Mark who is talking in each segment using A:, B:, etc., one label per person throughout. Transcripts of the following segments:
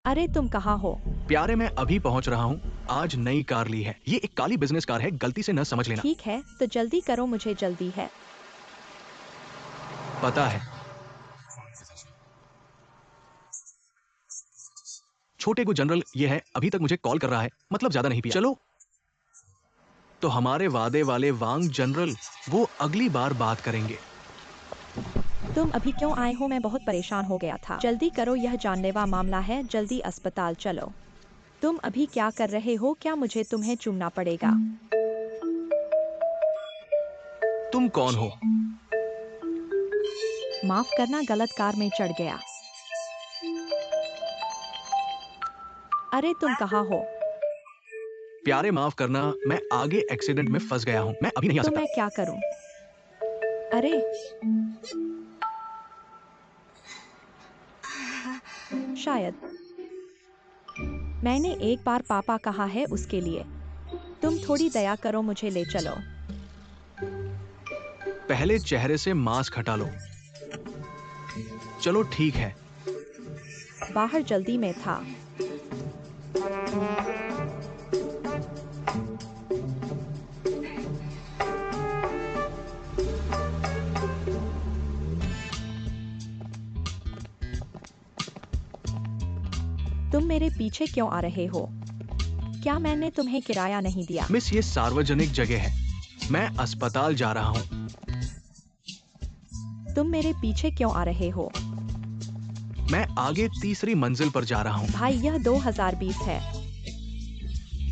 A: अरे तुम कहाँ हो?
B: प्यारे मैं अभी पहुंच रहा हूँ। आज नई कार ली है। ये एक काली बिजनेस कार है, गलती से न समझ लेना।
A: ठीक है तो जल्दी करो, मुझे जल्दी है।
B: पता है। छोटे को जनरल ये है, अभी तक मुझे कॉल कर रहा है, मतलब ज्यादा नहीं पिया। चलो तो हमारे वादे वाले वांग जनरल, वो अगली बार बात करेंगे।
A: तुम अभी क्यों आए हो? मैं बहुत परेशान हो गया था। जल्दी करो, यह जानलेवा मामला है, जल्दी अस्पताल चलो। तुम अभी क्या कर रहे हो? क्या मुझे तुम्हें चूमना पड़ेगा?
B: तुम कौन हो?
A: माफ करना, गलत कार में चढ़ गया। अरे तुम कहाँ हो?
B: प्यारे माफ करना, मैं आगे एक्सीडेंट में फंस गया हूँ, मैं अभी नहीं आ
A: तो
B: सकता।
A: मैं क्या करूं? अरे शायद मैंने एक बार पापा कहा है उसके लिए। तुम थोड़ी दया करो, मुझे ले चलो।
B: पहले चेहरे से मास्क हटा लो। चलो ठीक है।
A: बाहर जल्दी में था। तुम मेरे पीछे क्यों आ रहे हो? क्या मैंने तुम्हें किराया नहीं दिया?
B: मिस, ये सार्वजनिक जगह है, मैं अस्पताल जा रहा हूँ।
A: तुम मेरे पीछे क्यों आ रहे हो?
B: मैं आगे तीसरी मंजिल पर जा रहा हूँ।
A: भाई यह 2020 है।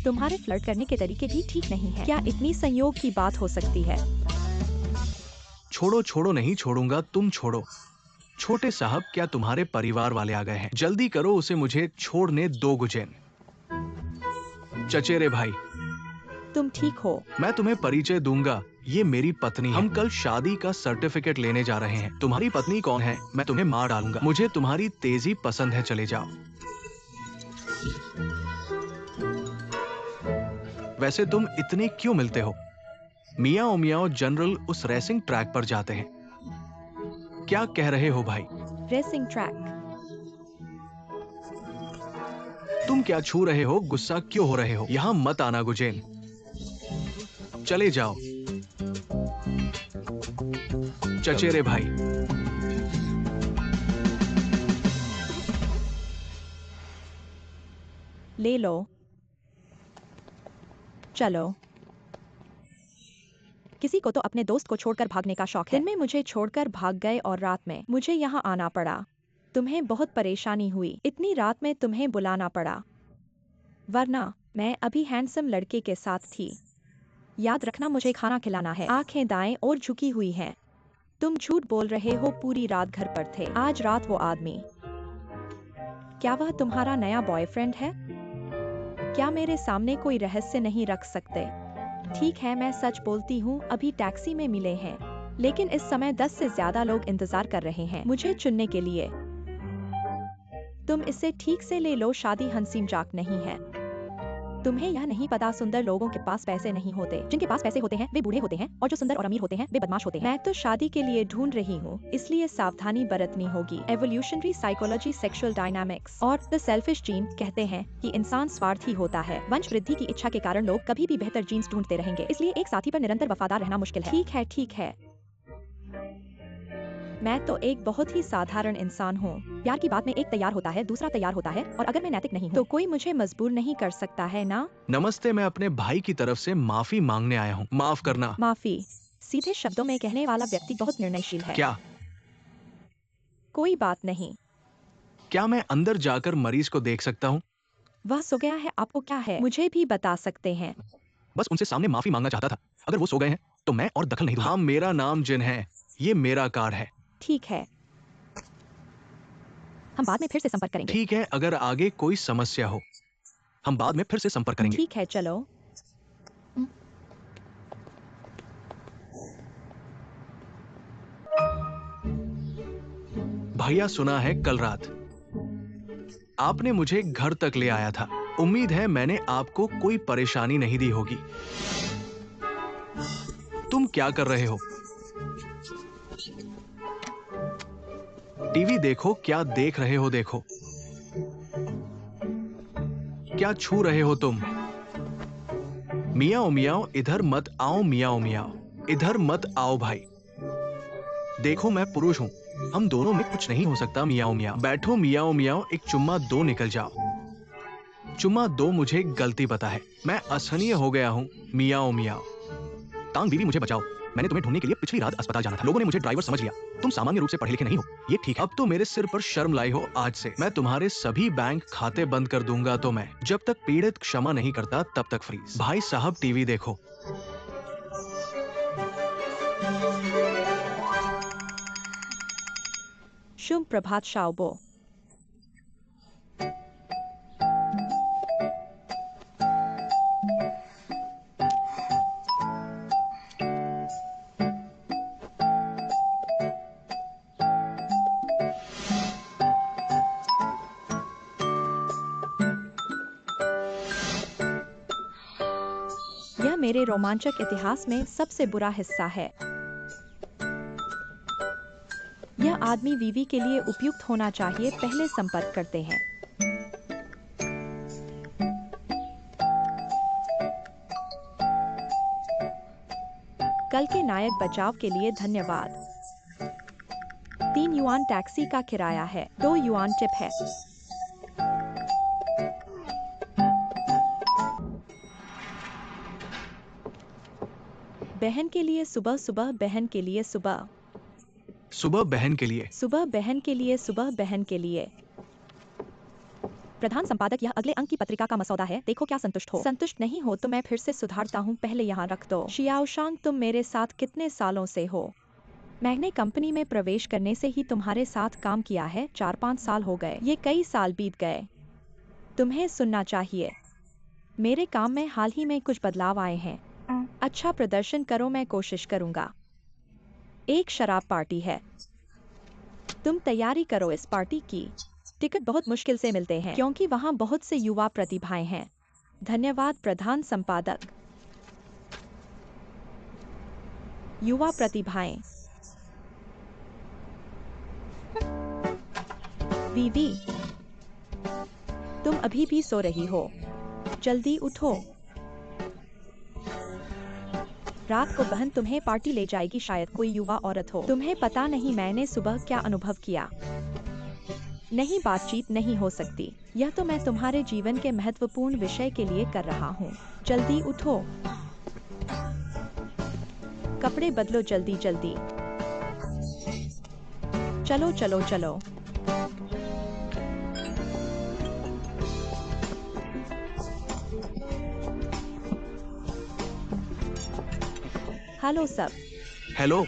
A: तुम्हारे फ्लर्ट करने के तरीके भी ठीक नहीं है। क्या इतनी संयोग की बात हो सकती है?
B: छोड़ो छोड़ो, नहीं छोड़ूंगा, तुम छोड़ो। छोटे साहब, क्या तुम्हारे परिवार वाले आ गए हैं? जल्दी करो, उसे मुझे छोड़ने दो गुजेन। चचेरे भाई,
A: तुम ठीक हो?
B: मैं तुम्हें परिचय दूंगा, ये मेरी पत्नी है। हम कल शादी का सर्टिफिकेट लेने जा रहे हैं। तुम्हारी पत्नी कौन है? मैं तुम्हें मार डालूंगा। मुझे तुम्हारी तेजी पसंद है, चले जाओ। वैसे तुम इतने क्यों मिलते हो? मियाओ मियाओ जनरल उस रेसिंग ट्रैक पर जाते हैं। क्या कह रहे हो भाई?
A: Racing track?
B: तुम क्या छू रहे हो? गुस्सा क्यों हो रहे हो? यहाँ मत आना गुजेन, चले जाओ। चचेरे भाई,
A: ले लो। चलो। किसी को तो अपने दोस्त को छोड़कर भागने का शौक है। दिन में मुझे छोड़कर भाग गए और रात में मुझे यहाँ आना पड़ा। तुम्हें बहुत परेशानी हुई, इतनी रात में तुम्हें बुलाना पड़ा। वरना मैं अभी हैंडसम लड़के के साथ थी। याद रखना, मुझे खाना खिलाना है। आंखें दाएं और झुकी हुई हैं। तुम झूठ बोल रहे हो, पूरी रात घर पर थे। आज रात वो आदमी, क्या वह तुम्हारा नया बॉयफ्रेंड है? क्या मेरे सामने कोई रहस्य नहीं रख सकते? ठीक है, मैं सच बोलती हूँ, अभी टैक्सी में मिले हैं। लेकिन इस समय 10 से ज्यादा लोग इंतजार कर रहे हैं मुझे चुनने के लिए। तुम इसे ठीक से ले लो, शादी हंसी मजाक नहीं है। तुम्हें यह नहीं पता, सुंदर लोगों के पास पैसे नहीं होते। जिनके पास पैसे होते हैं वे बूढ़े होते हैं, और जो सुंदर और अमीर होते हैं वे बदमाश होते हैं। मैं तो शादी के लिए ढूंढ रही हूँ, इसलिए सावधानी बरतनी होगी। एवोल्यूशनरी साइकोलॉजी, सेक्सुअल डायनामिक्स और द सेल्फिश जीन कहते हैं कि इंसान स्वार्थी होता है। वंश वृद्धि की इच्छा के कारण लोग कभी भी बेहतर जीन्स ढूंढते रहेंगे, इसलिए एक साथी पर निरंतर वफादार रहना मुश्किल है। ठीक है ठीक है, मैं तो एक बहुत ही साधारण इंसान हूँ। प्यार की बात में एक तैयार होता है, दूसरा तैयार होता है, और अगर मैं नैतिक नहीं हूँ तो कोई मुझे मजबूर नहीं कर सकता है ना?
B: नमस्ते, मैं अपने भाई की तरफ से माफी मांगने आया हूँ। माफ करना।
A: माफी सीधे शब्दों में कहने वाला व्यक्ति बहुत निर्णयशील है।
B: क्या?
A: कोई बात नहीं।
B: क्या मैं अंदर जाकर मरीज को देख सकता हूँ?
A: वह सो गया है, आपको क्या है? मुझे भी बता सकते हैं।
B: बस उनसे सामने माफी मांगना चाहता था। अगर वो सो गए हैं तो मैं और दखल नहीं दूंगा। हाँ, मेरा नाम जिन है, ये मेरा कार्ड है।
A: ठीक है, हम बाद में फिर से संपर्क करेंगे।
B: ठीक है, अगर आगे कोई समस्या हो हम बाद में फिर से संपर्क करेंगे।
A: ठीक है, चलो।
B: भैया, सुना है कल रात आपने मुझे घर तक ले आया था। उम्मीद है मैंने आपको कोई परेशानी नहीं दी होगी। तुम क्या कर रहे हो? टीवी देखो। क्या देख रहे हो? देखो। क्या छू रहे हो तुम? मियाओ मियाओ, इधर मत आओ मियाओ मियाओ, इधर मत आओ भाई। देखो मैं पुरुष हूँ, हम दोनों में कुछ नहीं हो सकता मियाओ मियाओ। बैठो मियाओ मियाओ, एक चुम्मा दो निकल जाओ। चुम्मा दो, मुझे एक गलती पता है, मैं असहनीय हो गया हूँ मियाओ मियाओ। तांग बीवी मुझे बचाओ, मैंने तुम्हें ढूंढने के लिए पिछली रात अस्पताल जाना था, लोगों ने मुझे ड्राइवर समझ लिया। तुम सामान्य रूप से पढ़े लिखे नहीं हो, ये ठीक है। अब तो मेरे सिर पर शर्म लाई हो, आज से मैं तुम्हारे सभी बैंक खाते बंद कर दूंगा। तो मैं जब तक पीड़ित क्षमा नहीं करता तब तक फ्रीज। भाई साहब टीवी देखो।
A: शुभ प्रभात शाओबो। यह मेरे रोमांचक इतिहास में सबसे बुरा हिस्सा है। यह आदमी वीवी के लिए उपयुक्त होना चाहिए। पहले संपर्क करते हैं। कल के नायक बचाव के लिए धन्यवाद। 3 युआन टैक्सी का किराया है, 2 युआन टिप है। बहन के लिए सुबह, सुबह बहन के लिए सुबह,
B: सुबह बहन के लिए,
A: सुबह बहन के लिए, सुबह बहन के लिए। प्रधान संपादक, यह अगले अंक की पत्रिका का मसौदा है, देखो क्या संतुष्ट हो। संतुष्ट नहीं हो तो मैं फिर से सुधारता हूँ, पहले यहाँ रख दो। शियाओशांग, तुम मेरे साथ कितने सालों से हो? मैंने कंपनी में प्रवेश करने से ही तुम्हारे साथ काम किया है, 4-5 साल हो गए। ये कई साल बीत गए। तुम्हें सुनना चाहिए। मेरे काम में हाल ही में कुछ बदलाव आए हैं। अच्छा प्रदर्शन करो, मैं कोशिश करूंगा। एक शराब पार्टी है, तुम तैयारी करो इस पार्टी की। टिकट बहुत मुश्किल से मिलते हैं क्योंकि वहाँ बहुत से युवा प्रतिभाएं हैं। धन्यवाद प्रधान संपादक। युवा प्रतिभाएं। वीवी, तुम अभी भी सो रही हो, जल्दी उठो। रात को बहन तुम्हें पार्टी ले जाएगी, शायद कोई युवा औरत हो। तुम्हें पता नहीं मैंने सुबह क्या अनुभव किया। नहीं, बातचीत नहीं हो सकती। यह तो मैं तुम्हारे जीवन के महत्वपूर्ण विषय के लिए कर रहा हूँ। जल्दी उठो, कपड़े बदलो, जल्दी जल्दी। चलो चलो चलो। हेलो सब।
B: हेलो।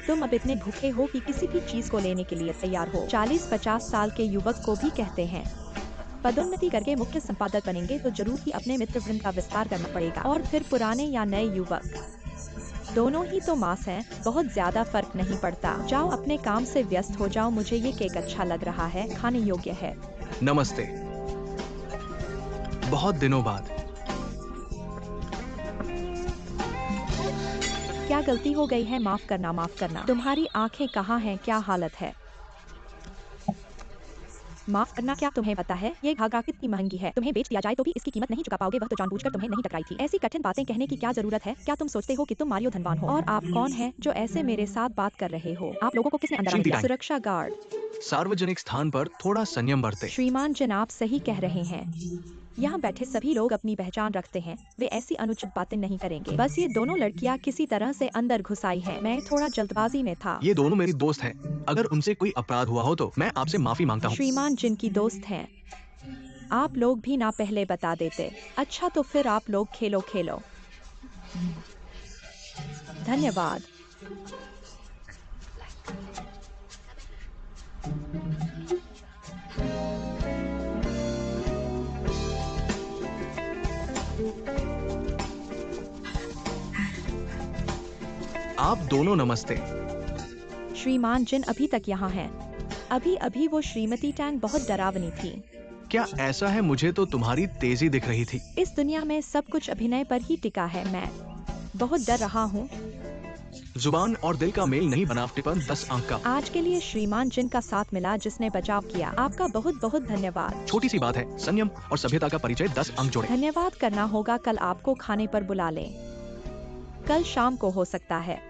A: तुम अब इतने भूखे हो कि किसी भी चीज को लेने के लिए तैयार हो। 40-50 साल के युवक को भी कहते हैं। पदोन्नति करके मुख्य संपादक बनेंगे तो जरूर ही अपने मित्र वृंद का विस्तार करना पड़ेगा। और फिर पुराने या नए युवक, दोनों ही तो मांस हैं, बहुत ज्यादा फर्क नहीं पड़ता। जाओ अपने काम से व्यस्त हो जाओ। मुझे ये केक अच्छा लग रहा है, खाने योग्य है।
B: नमस्ते, बहुत दिनों बाद।
A: क्या गलती हो गई है? माफ करना, माफ करना। तुम्हारी आंखें कहाँ हैं? क्या हालत है? माफ करना, क्या तुम्हें पता है ये घाघरा कितनी महंगी है? तुम्हें बेच दिया जाए तो भी इसकी कीमत नहीं चुका पाओगे। वह तो जानबूझकर तुम्हें नहीं टकराई थी। ऐसी कठिन बातें कहने की क्या जरूरत है? क्या तुम सोचते हो कि तुम मारियो धनवान हो? और आप कौन हैं जो ऐसे मेरे साथ बात कर रहे हो? आप लोगों को किसने अंदर आने दिया? सुरक्षा गार्ड।
B: सार्वजनिक स्थान पर थोड़ा संयम बरते।
A: श्रीमान जन, आप सही कह रहे हैं। यहाँ बैठे सभी लोग अपनी पहचान रखते हैं, वे ऐसी अनुचित बातें नहीं करेंगे। बस ये दोनों लड़कियाँ किसी तरह से अंदर घुस आई हैं। मैं थोड़ा जल्दबाजी में था।
B: ये दोनों मेरी दोस्त हैं। अगर उनसे कोई अपराध हुआ हो तो मैं आपसे माफी मांगता हूँ।
A: श्रीमान जिनकी दोस्त हैं, आप लोग भी ना पहले बता देते। अच्छा तो फिर आप लोग खेलो खेलो। धन्यवाद।
B: आप दोनों नमस्ते।
A: श्रीमान जिन अभी तक यहाँ हैं। अभी अभी वो श्रीमती टैंग बहुत डरावनी थी।
B: क्या ऐसा है? मुझे तो तुम्हारी तेजी दिख रही थी।
A: इस दुनिया में सब कुछ अभिनय पर ही टिका है। मैं बहुत डर रहा हूँ।
B: जुबान और दिल का मेल नहीं बना, टिप्पण 10 अंक का।
A: आज के लिए श्रीमान जिन का साथ मिला, जिसने बचाव किया, आपका बहुत बहुत धन्यवाद।
B: छोटी सी बात है, संयम और सभ्यता का परिचय, 10 अंक जोड़े।
A: धन्यवाद करना होगा, कल आपको खाने पर बुला लें। कल शाम को हो सकता है।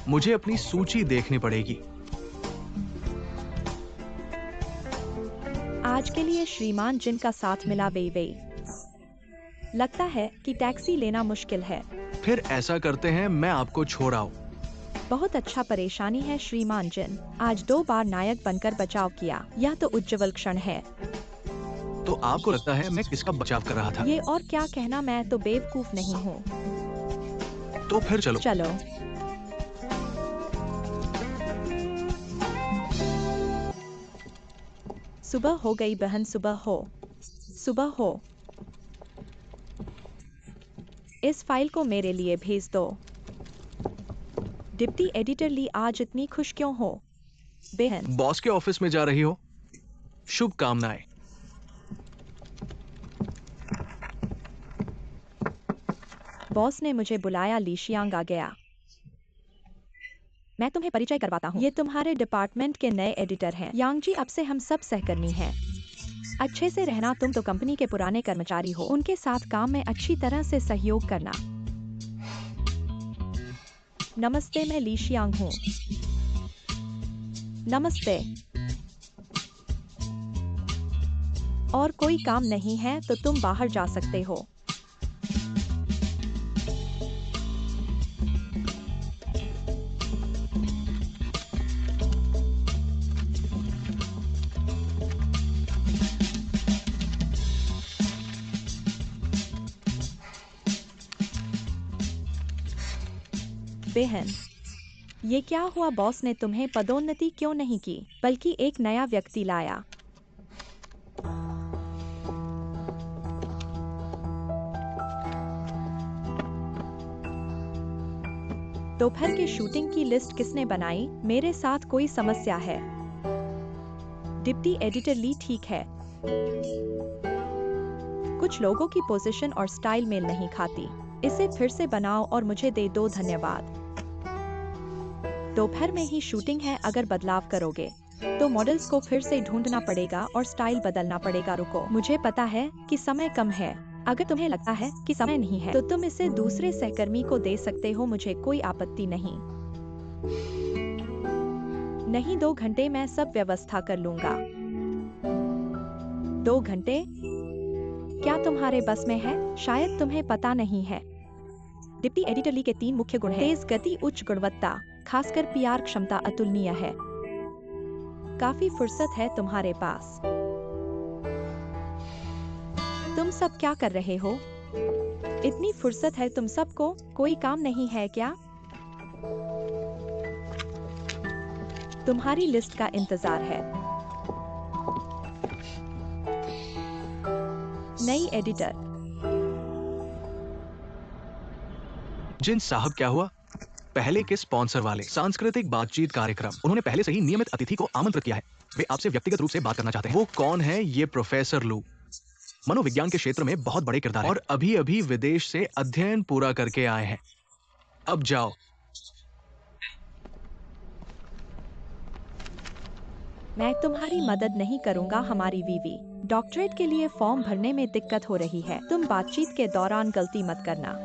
B: मुझे अपनी सूची देखनी पड़ेगी।
A: आज के लिए श्रीमान जिन का साथ मिला, वे लगता है कि टैक्सी लेना मुश्किल है।
B: फिर ऐसा करते हैं, मैं आपको छोड़ आऊं।
A: बहुत अच्छा, परेशानी है श्रीमान जिन। आज 2 बार नायक बनकर बचाव किया, यह तो उज्जवल क्षण है।
B: तो आपको लगता है मैं किसका बचाव कर रहा था?
A: ये और क्या कहना, मैं तो बेवकूफ नहीं हूँ।
B: तो फिर चलो।
A: चलो। सुबह हो गई बहन, सुबह हो, सुबह हो। इस फाइल को मेरे लिए भेज दो। डिप्टी एडिटर ली, आज इतनी खुश क्यों हो बहन?
B: बॉस के ऑफिस में जा रही हो? शुभकामनाएं।
A: बॉस ने मुझे बुलाया, ली शियांग आ गया। मैं तुम्हें परिचय करवाता हूँ, ये तुम्हारे डिपार्टमेंट के नए एडिटर हैं। यांग जी, अब से हम सब सहकर्मी हैं। अच्छे से रहना, तुम तो कंपनी के पुराने कर्मचारी हो, उनके साथ काम में अच्छी तरह से सहयोग करना। नमस्ते, मैं ली शियांग हूँ। नमस्ते। और कोई काम नहीं है तो तुम बाहर जा सकते हो। बहन, ये क्या हुआ? बॉस ने तुम्हें पदोन्नति क्यों नहीं की, बल्कि एक नया व्यक्ति लाया? दोपहर के शूटिंग की लिस्ट किसने बनाई? मेरे साथ कोई समस्या है? डिप्टी एडिटर ली, ठीक है। कुछ लोगों की पोजीशन और स्टाइल मेल नहीं खाती। इसे फिर से बनाओ और मुझे दे दो, धन्यवाद। दोपहर में ही शूटिंग है, अगर बदलाव करोगे तो मॉडल्स को फिर से ढूंढना पड़ेगा और स्टाइल बदलना पड़ेगा। रुको, मुझे पता है कि समय कम है। अगर तुम्हें लगता है कि समय नहीं है तो तुम इसे दूसरे सहकर्मी को दे सकते हो, मुझे कोई आपत्ति नहीं। नहीं, 2 घंटे में सब व्यवस्था कर लूंगा। 2 घंटे? क्या तुम्हारे बस में है? शायद तुम्हें पता नहीं है। डिप्टी एडिटर ली के 3 मुख्य गुण हैं। तेज गति, उच्च गुणवत्ता, खासकर पीआर क्षमता अतुलनीय है। काफी फुर्सत है तुम्हारे पास। तुम सब क्या कर रहे हो? इतनी फुर्सत है तुम सबको? कोई काम नहीं है क्या? तुम्हारी लिस्ट का इंतजार है। नई एडिटर।
B: जिन साहब, क्या हुआ? पहले के स्पॉन्सर वाले सांस्कृतिक बातचीत कार्यक्रम, उन्होंने पहले से ही नियमित अतिथि को आमंत्रित किया है। वे आपसे व्यक्तिगत रूप से बात करना चाहते हैं। वो कौन है? ये प्रोफेसर लू, मनोविज्ञान के क्षेत्र में बहुत बड़े किरदार हैं और अभी अभी विदेश से अध्ययन पूरा करके आए हैं। अब जाओ।
A: मैं तुम्हारी मदद नहीं करूंगा। हमारी वीवी डॉक्टरेट के लिए फॉर्म भरने में दिक्कत हो रही है। तुम बातचीत के दौरान गलती मत करना।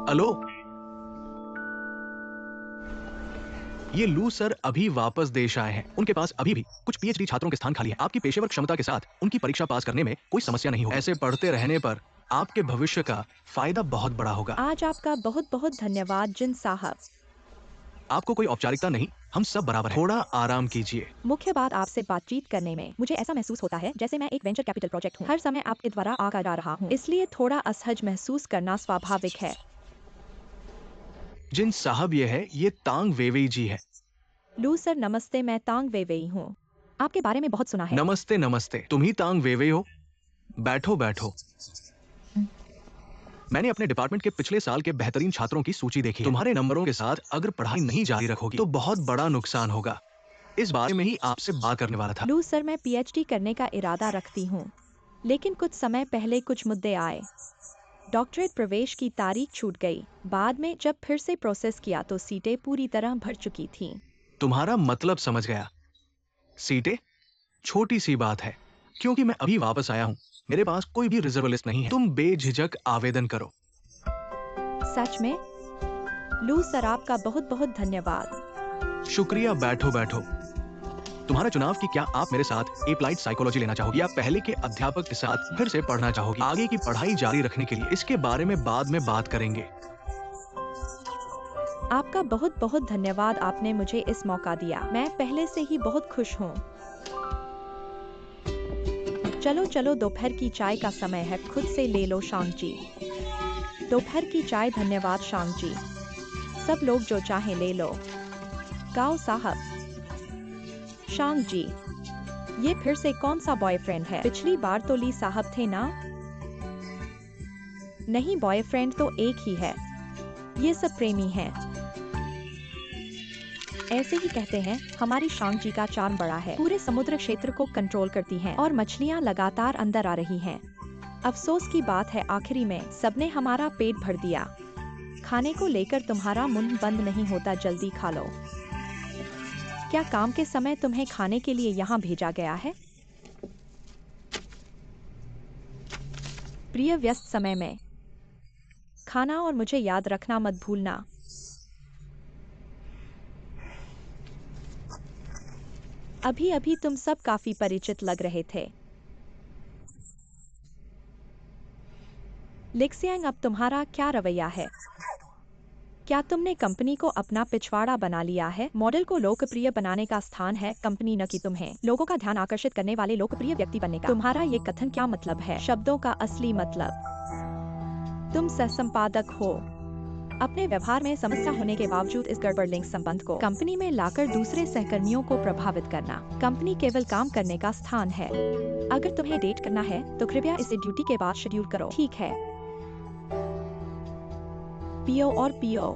B: हेलो, ये लू सर अभी वापस देश आए हैं। उनके पास अभी भी कुछ पीएचडी छात्रों के स्थान खाली है। आपकी पेशेवर क्षमता के साथ उनकी परीक्षा पास करने में कोई समस्या नहीं होगी। ऐसे पढ़ते रहने पर आपके भविष्य का फायदा बहुत बड़ा होगा।
A: आज आपका बहुत बहुत धन्यवाद जिन साहब।
B: आपको कोई औपचारिकता नहीं, हम सब बराबर हैं। थोड़ा आराम कीजिए।
A: मुख्य बात, आपसे बातचीत करने में मुझे ऐसा महसूस होता है जैसे मैं एक वेंचर कैपिटल प्रोजेक्ट हूँ। हर समय आपके द्वारा आका जा रहा हूँ, इसलिए थोड़ा असहज महसूस करना स्वाभाविक है।
B: जिन साहब, ये तांग वेवेई जी है।
A: लू सर, नमस्ते। मैं तांग वेवेई हूँ, आपके बारे में बहुत सुना है।
B: नमस्ते नमस्ते, तुम ही तांग वेवेई हो? बैठो बैठो। मैंने अपने डिपार्टमेंट के पिछले साल के बेहतरीन छात्रों की सूची देखी। तुम्हारे नंबरों के साथ अगर पढ़ाई नहीं जारी रखोगी तो बहुत बड़ा नुकसान होगा। इस बारे में ही आपसे बात करने वाला था।
A: लू सर, मैं पीएचडी करने का इरादा रखती हूँ, लेकिन कुछ समय पहले कुछ मुद्दे आए। डॉक्टरेट प्रवेश की तारीख छूट गई। बाद में जब फिर से प्रोसेस किया तो सीटें पूरी तरह भर चुकी थीं।
B: तुम्हारा मतलब समझ गया। सीटें छोटी सी बात है, क्योंकि मैं अभी वापस आया हूँ। मेरे पास कोई भी रिजर्व लिस्ट नहीं है। तुम बेझिझक आवेदन करो।
A: सच में? लू सर, आपका बहुत बहुत धन्यवाद।
B: शुक्रिया। बैठो बैठो। तुम्हारा चुनाव कि क्या आप मेरे साथ एप्लाइड साइकोलॉजी लेना चाहोगी या पहले के अध्यापक के साथ फिर से पढ़ना चाहोगी? आगे की पढ़ाई जारी रखने के लिए इसके बारे में बाद में बात करेंगे।
A: आपका बहुत बहुत धन्यवाद, आपने मुझे इस मौका दिया। मैं पहले से ही बहुत खुश हूँ। चलो चलो, दोपहर की चाय का समय है, खुद से ले लो शांग जी। दोपहर की चाय। धन्यवाद शांग जी। सब लोग जो चाहे ले लो। गाओ साहब। शांग जी, ये फिर से कौन सा बॉयफ्रेंड है? पिछली बार तो ली साहब थे ना? नहीं, बॉयफ्रेंड तो एक ही है। ये सब प्रेमी हैं। ऐसे ही कहते हैं। हमारी शांग जी का चार्म बड़ा है, पूरे समुद्र क्षेत्र को कंट्रोल करती हैं और मछलियाँ लगातार अंदर आ रही हैं। अफसोस की बात है, आखिरी में सबने हमारा पेट भर दिया। खाने को लेकर तुम्हारा मुंह बंद नहीं होता, जल्दी खा लो। क्या काम के समय तुम्हें खाने के लिए यहाँ भेजा गया है? प्रिय, व्यस्त समय में खाना, और मुझे याद रखना मत भूलना। अभी अभी तुम सब काफी परिचित लग रहे थे। लिक्सियांग, अब तुम्हारा क्या रवैया है? क्या तुमने कंपनी को अपना पिछवाड़ा बना लिया है? मॉडल को लोकप्रिय बनाने का स्थान है कंपनी, न कि तुम्हें। लोगों का ध्यान आकर्षित करने वाले लोकप्रिय व्यक्ति बनने का। तुम्हारा ये कथन क्या मतलब है? शब्दों का असली मतलब। तुम सहसंपादक हो। अपने व्यवहार में समस्या होने के बावजूद इस गड़बड़ लिंक संबंध को कंपनी में लाकर दूसरे सहकर्मियों को प्रभावित करना। कंपनी केवल काम करने का स्थान है। अगर तुम्हें डेट करना है तो कृपया इसे ड्यूटी के बाद शेड्यूल करो, ठीक है? पियो और पियो।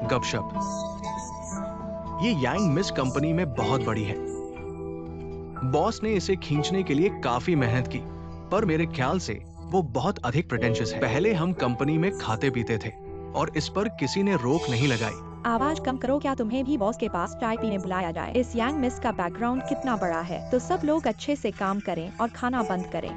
B: गपशप। ये यांग मिस कंपनी में बहुत बड़ी है। बॉस ने इसे खींचने के लिए काफी मेहनत की, पर मेरे ख्याल से वो बहुत अधिक प्रेटेंशियस है। पहले हम कंपनी में खाते पीते थे और इस पर किसी ने रोक नहीं लगाई।
A: आवाज कम करो। क्या तुम्हें भी बॉस के पास चाय पीने बुलाया जाए? इस यांग मिस का बैकग्राउंड कितना बड़ा है, तो सब लोग अच्छे से काम करें और खाना बंद करें।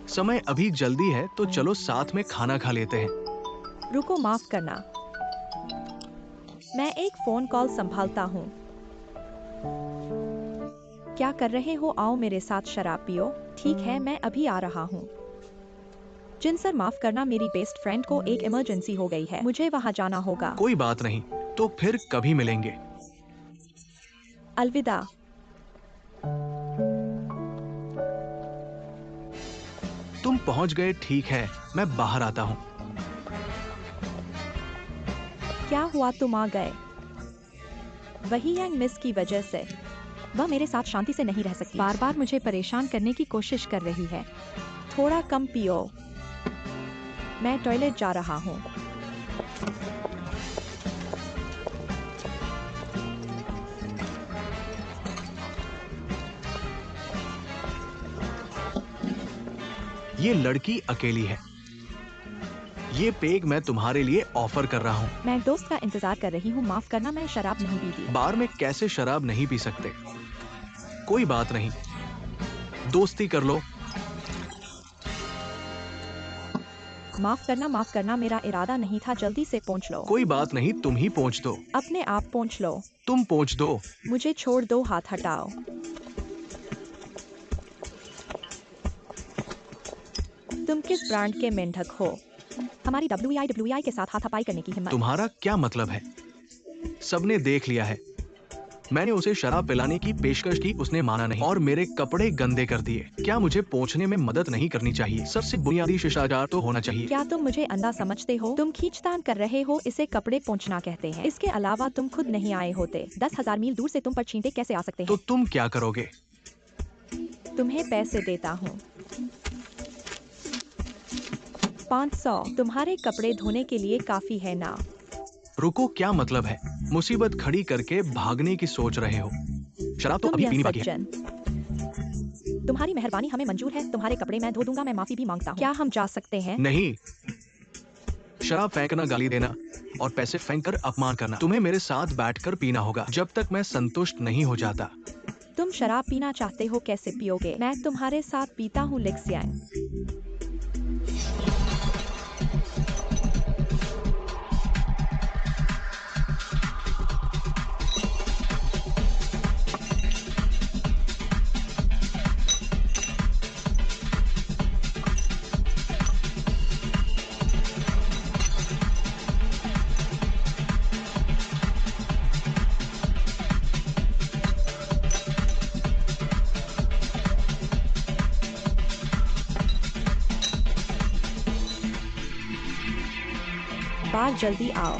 B: समय अभी जल्दी है, तो चलो साथ में खाना खा लेते हैं।
A: रुको, माफ करना, मैं एक फोन कॉल संभालता हूँ। क्या कर रहे हो? आओ मेरे साथ शराब पियो। ठीक है, मैं अभी आ रहा हूँ। जिन सर, माफ करना, मेरी बेस्ट फ्रेंड को एक इमरजेंसी हो गई है, मुझे वहाँ जाना होगा।
B: कोई बात नहीं, तो फिर कभी मिलेंगे।
A: अलविदा।
B: तुम पहुंच गए, ठीक है, मैं बाहर आता हूँ।
A: क्या हुआ, तुम आ गए? वही यांग मिस की वजह से। वह मेरे साथ शांति से नहीं रह सकती, बार बार मुझे परेशान करने की कोशिश कर रही है। थोड़ा कम पियो। मैं टॉयलेट जा रहा हूँ।
B: ये लड़की अकेली है। ये पेग मैं तुम्हारे लिए ऑफर कर रहा हूँ।
A: मैं दोस्त का इंतजार कर रही हूँ। माफ करना, मैं शराब नहीं पीती।
B: बार में कैसे शराब नहीं पी सकते? कोई बात नहीं, दोस्ती कर लो।
A: माफ करना, मेरा इरादा नहीं था। जल्दी से पहुँच लो।
B: कोई बात नहीं, तुम ही पहुंच दो।
A: अपने आप पहुँच लो।
B: तुम पहुंच दो।
A: मुझे छोड़ दो, हाथ हटाओ। तुम किस ब्रांड के मेंढक हो? हमारी WEI के साथ हाथापाई करने की हिम्मत?
B: तुम्हारा क्या मतलब है? सबने देख लिया है। मैंने उसे शराब पिलाने की पेशकश की, उसने माना नहीं और मेरे कपड़े गंदे कर दिए। क्या मुझे पोंछने में मदद नहीं करनी चाहिए? सबसे बुनियादी शिष्टाचार तो होना चाहिए।
A: क्या तुम मुझे अंधा समझते हो? तुम खींचतान कर रहे हो, इसे कपड़े पोंछना कहते हैं। इसके अलावा तुम खुद नहीं आए होते। 10,000 मील दूर से तुम पर छींटे कैसे आ सकते
B: तो
A: हैं?
B: तुम क्या करोगे?
A: तुम्हें पैसे देता हूँ। 500 तुम्हारे कपड़े धोने के लिए काफी है ना?
B: रुको, क्या मतलब है? मुसीबत खड़ी करके भागने की सोच रहे हो? शराब तो
A: तुम
B: अभी
A: यह
B: पीनी बाकी है।
A: सज्जन, तुम्हारी मेहरबानी हमें मंजूर है। तुम्हारे कपड़े मैं धो दूंगा, मैं माफी भी मांगता हूँ। क्या हम जा सकते हैं?
B: नहीं, शराब फेंकना, गाली देना और पैसे फेंककर अपमान करना, तुम्हें मेरे साथ बैठकर पीना होगा जब तक मैं संतुष्ट नहीं हो जाता।
A: तुम शराब पीना चाहते हो, कैसे पियोगे? मैं तुम्हारे साथ पीता हूँ लिक्सियांग। बाहर जल्दी आओ।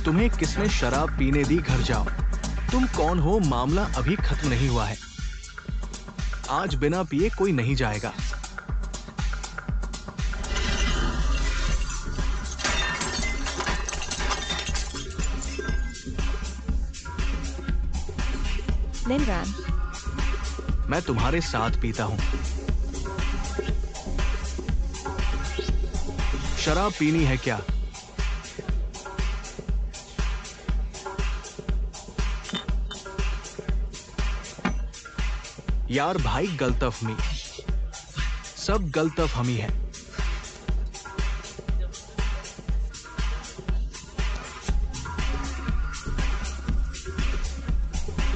B: तुम्हें किसने शराब पीने दी? घर जाओ। तुम कौन हो? मामला अभी खत्म नहीं हुआ है। आज बिना पिए कोई नहीं जाएगा।
A: लिनरान,
B: मैं तुम्हारे साथ पीता हूं। शराब पीनी है क्या? यार भाई, गलतफहमी, सब गलतफहमी है।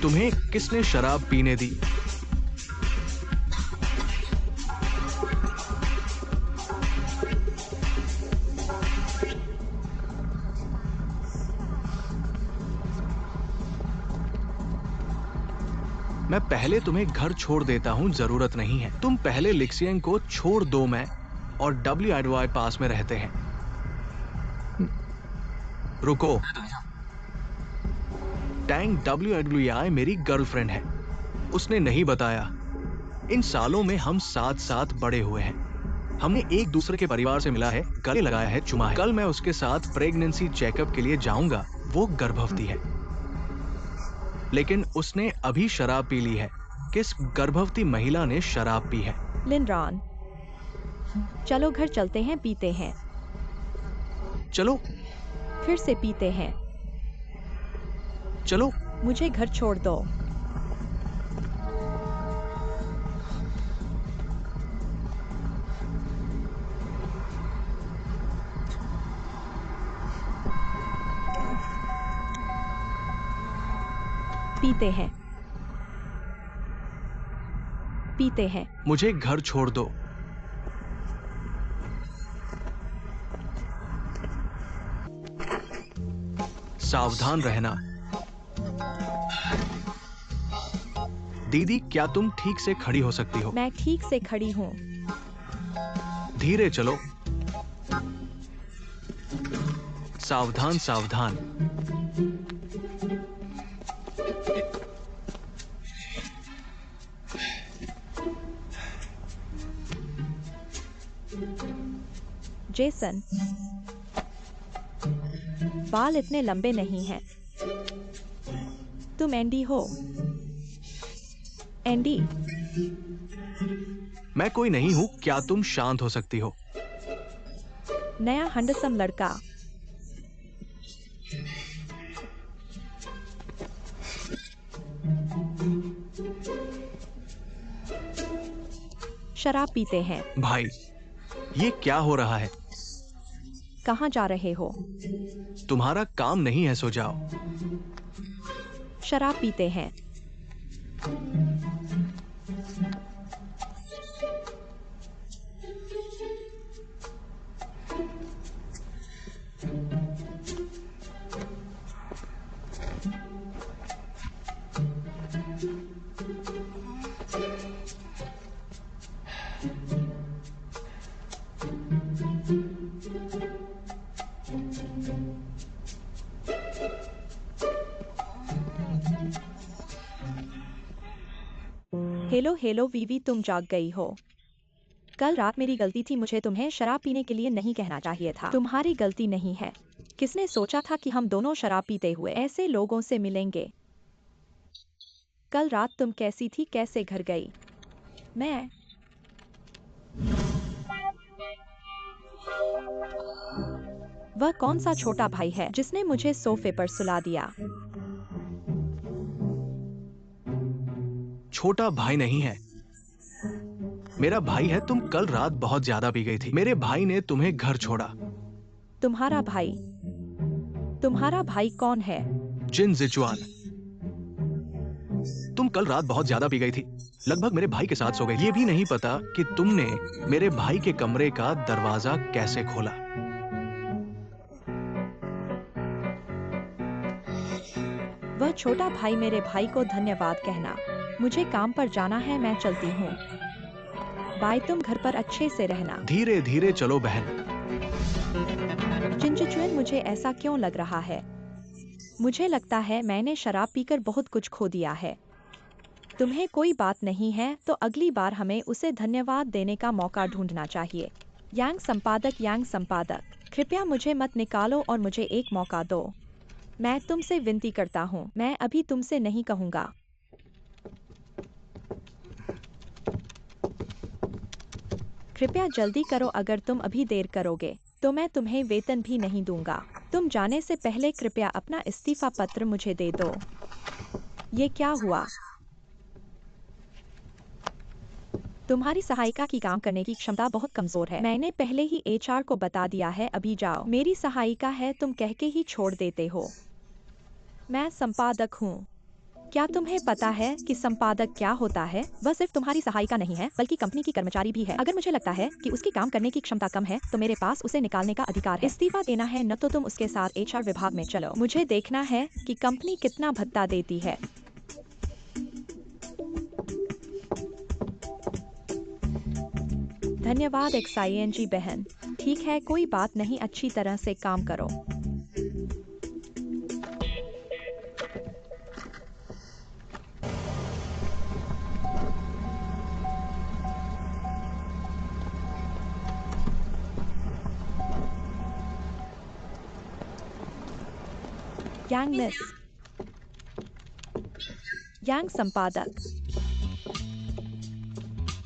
B: तुम्हें किसने शराब पीने दी? मैं पहले तुम्हें घर छोड़ देता हूं, जरूरत नहीं है। तुम पहले लिक्सियांग को छोड़ दो। मैं और WIY पास में रहते हैं। रुको, टैंग WIY मेरी गर्लफ्रेंड है। उसने नहीं बताया। इन सालों में हम साथ साथ बड़े हुए हैं। हमने एक दूसरे के परिवार से मिला है, गले लगाया है, चुमा है। कल मैं उसके साथ प्रेगनेंसी चेकअप के लिए जाऊंगा। वो गर्भवती है, लेकिन उसने अभी शराब पी ली है। किस गर्भवती महिला ने शराब पी है?
A: लिनरान, चलो घर चलते हैं, पीते हैं।
B: चलो,
A: फिर से पीते हैं।
B: चलो।
A: मुझे घर छोड़ दो। पीते हैं, पीते हैं।
B: मुझे घर छोड़ दो। सावधान रहना। दीदी, क्या तुम ठीक से खड़ी हो सकती हो?
A: मैं ठीक से खड़ी हूँ।
B: धीरे चलो। सावधान, सावधान।
A: जेसन, बाल इतने लंबे नहीं हैं। तुम एंडी हो? एंडी,
B: मैं कोई नहीं हूं। क्या तुम शांत हो सकती हो?
A: नया हंडसम लड़का। शराब पीते हैं।
B: भाई, ये क्या हो रहा है?
A: कहाँ जा रहे हो?
B: तुम्हारा काम नहीं है, सो जाओ।
A: शराब पीते हैं। हेलो हेलो वीवी, तुम जाग गई हो। कल रात मेरी गलती थी, मुझे तुम्हें शराब पीने के लिए नहीं कहना चाहिए था। तुम्हारी गलती नहीं है। किसने सोचा था कि हम दोनों शराब पीते हुए ऐसे लोगों से मिलेंगे। कल रात तुम कैसी थी, कैसे घर गई? मैं वह कौन सा छोटा भाई है जिसने मुझे सोफे पर सुला दिया?
B: छोटा भाई नहीं है, मेरा भाई है। तुम कल रात बहुत ज्यादा पी गई थी। मेरे भाई ने तुम्हें घर छोड़ा।
A: तुम्हारा भाई? तुम्हारा भाई कौन है?
B: जिन जिचुआन। तुम कल रात बहुत ज्यादा पी गई थी, लगभग मेरे भाई के साथ सो गई। ये भी नहीं पता कि तुमने मेरे भाई के कमरे का दरवाजा कैसे खोला।
A: वह छोटा भाई, मेरे भाई को धन्यवाद कहना। मुझे काम पर जाना है, मैं चलती हूँ। बाय, तुम घर पर अच्छे से रहना।
B: धीरे धीरे चलो बहन।
A: जिनजिचुएन, मुझे ऐसा क्यों लग रहा है? मुझे लगता है मैंने शराब पीकर बहुत कुछ खो दिया है। तुम्हें कोई बात नहीं है तो अगली बार हमें उसे धन्यवाद देने का मौका ढूंढना चाहिए। यांग संपादक, कृपया मुझे मत निकालो और मुझे एक मौका दो। मैं तुमसे विनती करता हूँ, मैं अभी तुमसे नहीं कहूँगा। कृपया जल्दी करो, अगर तुम अभी देर करोगे तो मैं तुम्हें वेतन भी नहीं दूंगा। तुम जाने से पहले कृपया अपना इस्तीफा पत्र मुझे दे दो। ये क्या हुआ? तुम्हारी सहायिका की काम करने की क्षमता बहुत कमजोर है। मैंने पहले ही एचआर को बता दिया है, अभी जाओ। मेरी सहायिका है, तुम कह के ही छोड़ देते हो। मैं संपादक हूँ। क्या तुम्हें पता है कि संपादक क्या होता है? वह सिर्फ तुम्हारी सहायिका नहीं है बल्कि कंपनी की कर्मचारी भी है। अगर मुझे लगता है कि उसकी काम करने की क्षमता कम है तो मेरे पास उसे निकालने का अधिकार है। इस्तीफा देना है न तो तुम उसके साथ एचआर विभाग में चलो। मुझे देखना है कि कंपनी कितना भत्ता देती है। धन्यवाद XING बहन। ठीक है, कोई बात नहीं, अच्छी तरह से काम करो। यांग मिस, यांग संपादक,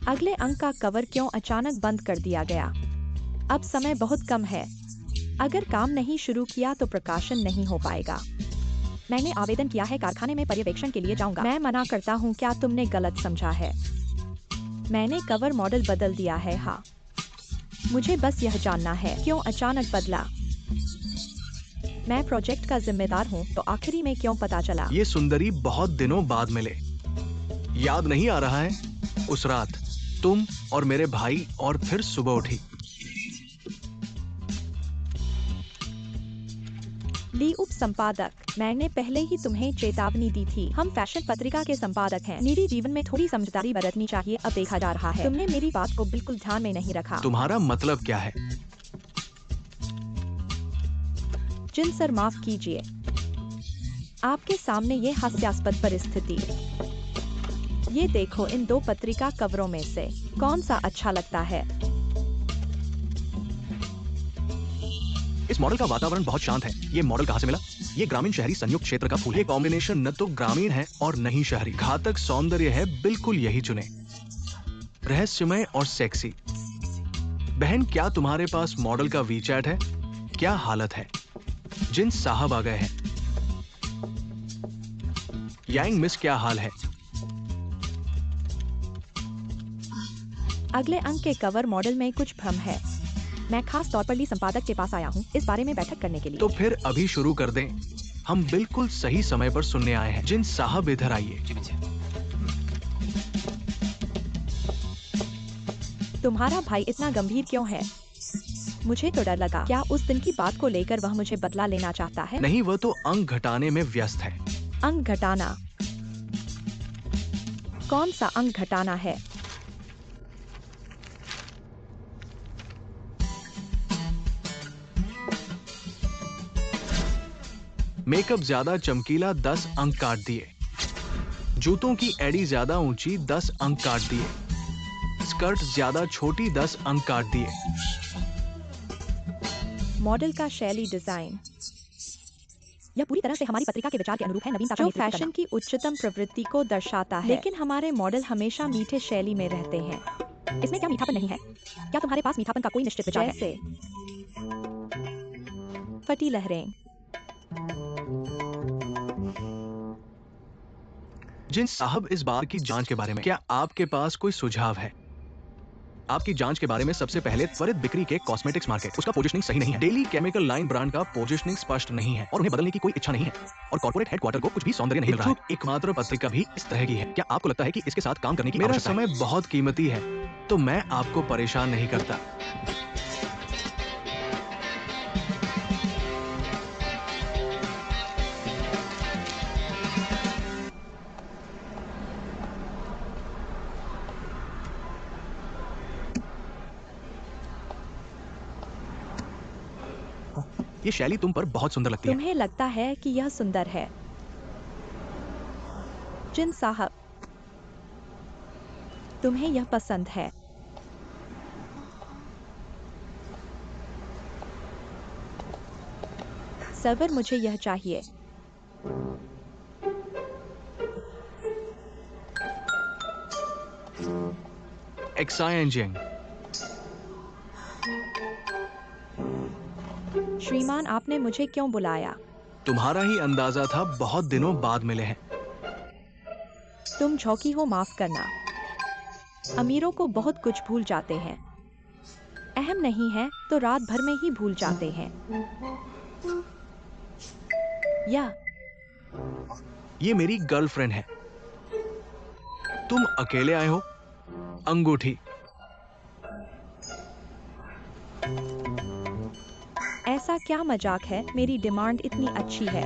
A: अगले अंक का कवर क्यों अचानक बंद कर दिया गया? अब समय बहुत कम है। अगर काम नहीं शुरू किया तो प्रकाशन नहीं हो पाएगा। मैंने आवेदन किया है, कारखाने में पर्यवेक्षण के लिए जाऊंगा। मैं मना करता हूँ, क्या तुमने गलत समझा है? मैंने कवर मॉडल बदल दिया है। हाँ, मुझे बस यह जानना है क्यों अचानक बदला। मैं प्रोजेक्ट का जिम्मेदार हूँ तो आखिरी में क्यों पता चला?
B: ये सुंदरी बहुत दिनों बाद मिले, याद नहीं आ रहा है? उस रात तुम और मेरे भाई, और फिर सुबह उठी।
A: ली उप संपादक, मैंने पहले ही तुम्हें चेतावनी दी थी। हम फैशन पत्रिका के संपादक हैं। निजी जीवन में थोड़ी समझदारी बरतनी चाहिए। अब देखा जा रहा है तुमने मेरी बात को बिल्कुल ध्यान में नहीं रखा।
B: तुम्हारा मतलब क्या है?
A: जिन सर, माफ कीजिए। आपके सामने ये हास्यास्पद परिस्थिति। ये देखो, इन दो पत्रिका कवरों में से कौन सा अच्छा लगता है?
B: इस मॉडल का वातावरण बहुत शांत है। ये मॉडल कहाँ से मिला? ये ग्रामीण शहरी संयुक्त क्षेत्र का फूल है। ये कॉम्बिनेशन न तो ग्रामीण है और न ही शहरी। घातक सौंदर्य है, बिल्कुल यही चुने। रहस्यमय और सेक्सी। बहन, क्या तुम्हारे पास मॉडल का वीचैट है? क्या हालत है? जिन साहब आ गए हैं। यांग मिस, क्या हाल है?
A: अगले अंक के कवर मॉडल में कुछ भ्रम है। मैं खास तौर पर ली संपादक के पास आया हूँ इस बारे में बैठक करने के लिए।
B: तो फिर अभी शुरू कर दें। हम बिल्कुल सही समय पर सुनने आए हैं। जिन साहब इधर आइए।
A: तुम्हारा भाई इतना गंभीर क्यों है? मुझे तो डर लगा। क्या उस दिन की बात को लेकर वह मुझे बदला लेना चाहता है?
B: नहीं, वह तो अंक घटाने में व्यस्त है।
A: अंक घटाना? कौन सा अंक घटाना है?
B: मेकअप ज्यादा चमकीला 10 अंक काट दिए। जूतों की एड़ी ज्यादा ऊंची 10 अंक काट दिए। स्कर्ट ज्यादा छोटी 10 अंक काट दिए।
A: मॉडल का शैली डिजाइन यह पूरी तरह से हमारी पत्रिका के विचार के अनुरूप है। नवीनता जो फैशन की उच्चतम प्रवृत्ति को दर्शाता है, लेकिन हमारे मॉडल हमेशा मीठे शैली में रहते हैं। इसमें क्या मीठापन नहीं है? क्या तुम्हारे पास मीठापन का कोई निश्चित विचार है? जैसे फटी लहरें।
B: जिन साहब, इस बार की जांच के बारे में क्या आपके पास कोई सुझाव है? आपकी जांच के बारे में सबसे पहले त्वरित बिक्री के कॉस्मेटिक्स मार्केट, उसका पोजीशनिंग सही नहीं है। डेली केमिकल लाइन ब्रांड का पोजीशनिंग स्पष्ट नहीं है और उन्हें बदलने की कोई इच्छा नहीं है। और कॉर्पोरेट हेडक्वार्टर को कुछ भी सौंदर्य नहीं मिल रहा है। एकमात्र पत्रिका भी इस तरह की है। क्या आपको लगता है कि इसके साथ काम करने की आवश्यकता है? मेरा समय बहुत कीमती है, तो मैं आपको परेशान नहीं करता। ये शैली तुम पर बहुत सुंदर लगती है।
A: तुम्हें लगता है कि यह सुंदर है? जिन साहब, तुम्हें यह पसंद है? सर्वर, मुझे यह चाहिए।
B: एक्साइजिंग।
A: श्रीमान, आपने मुझे क्यों बुलाया?
B: तुम्हारा ही अंदाजा था, बहुत दिनों बाद मिले हैं।
A: तुम झोंकी हो, माफ करना। अमीरों को बहुत कुछ भूल जाते हैं। अहम नहीं है तो रात भर में ही भूल जाते हैं। या
B: ये मेरी गर्लफ्रेंड है। तुम अकेले आए हो? अंगूठी।
A: ऐसा क्या मजाक है? मेरी डिमांड इतनी अच्छी है।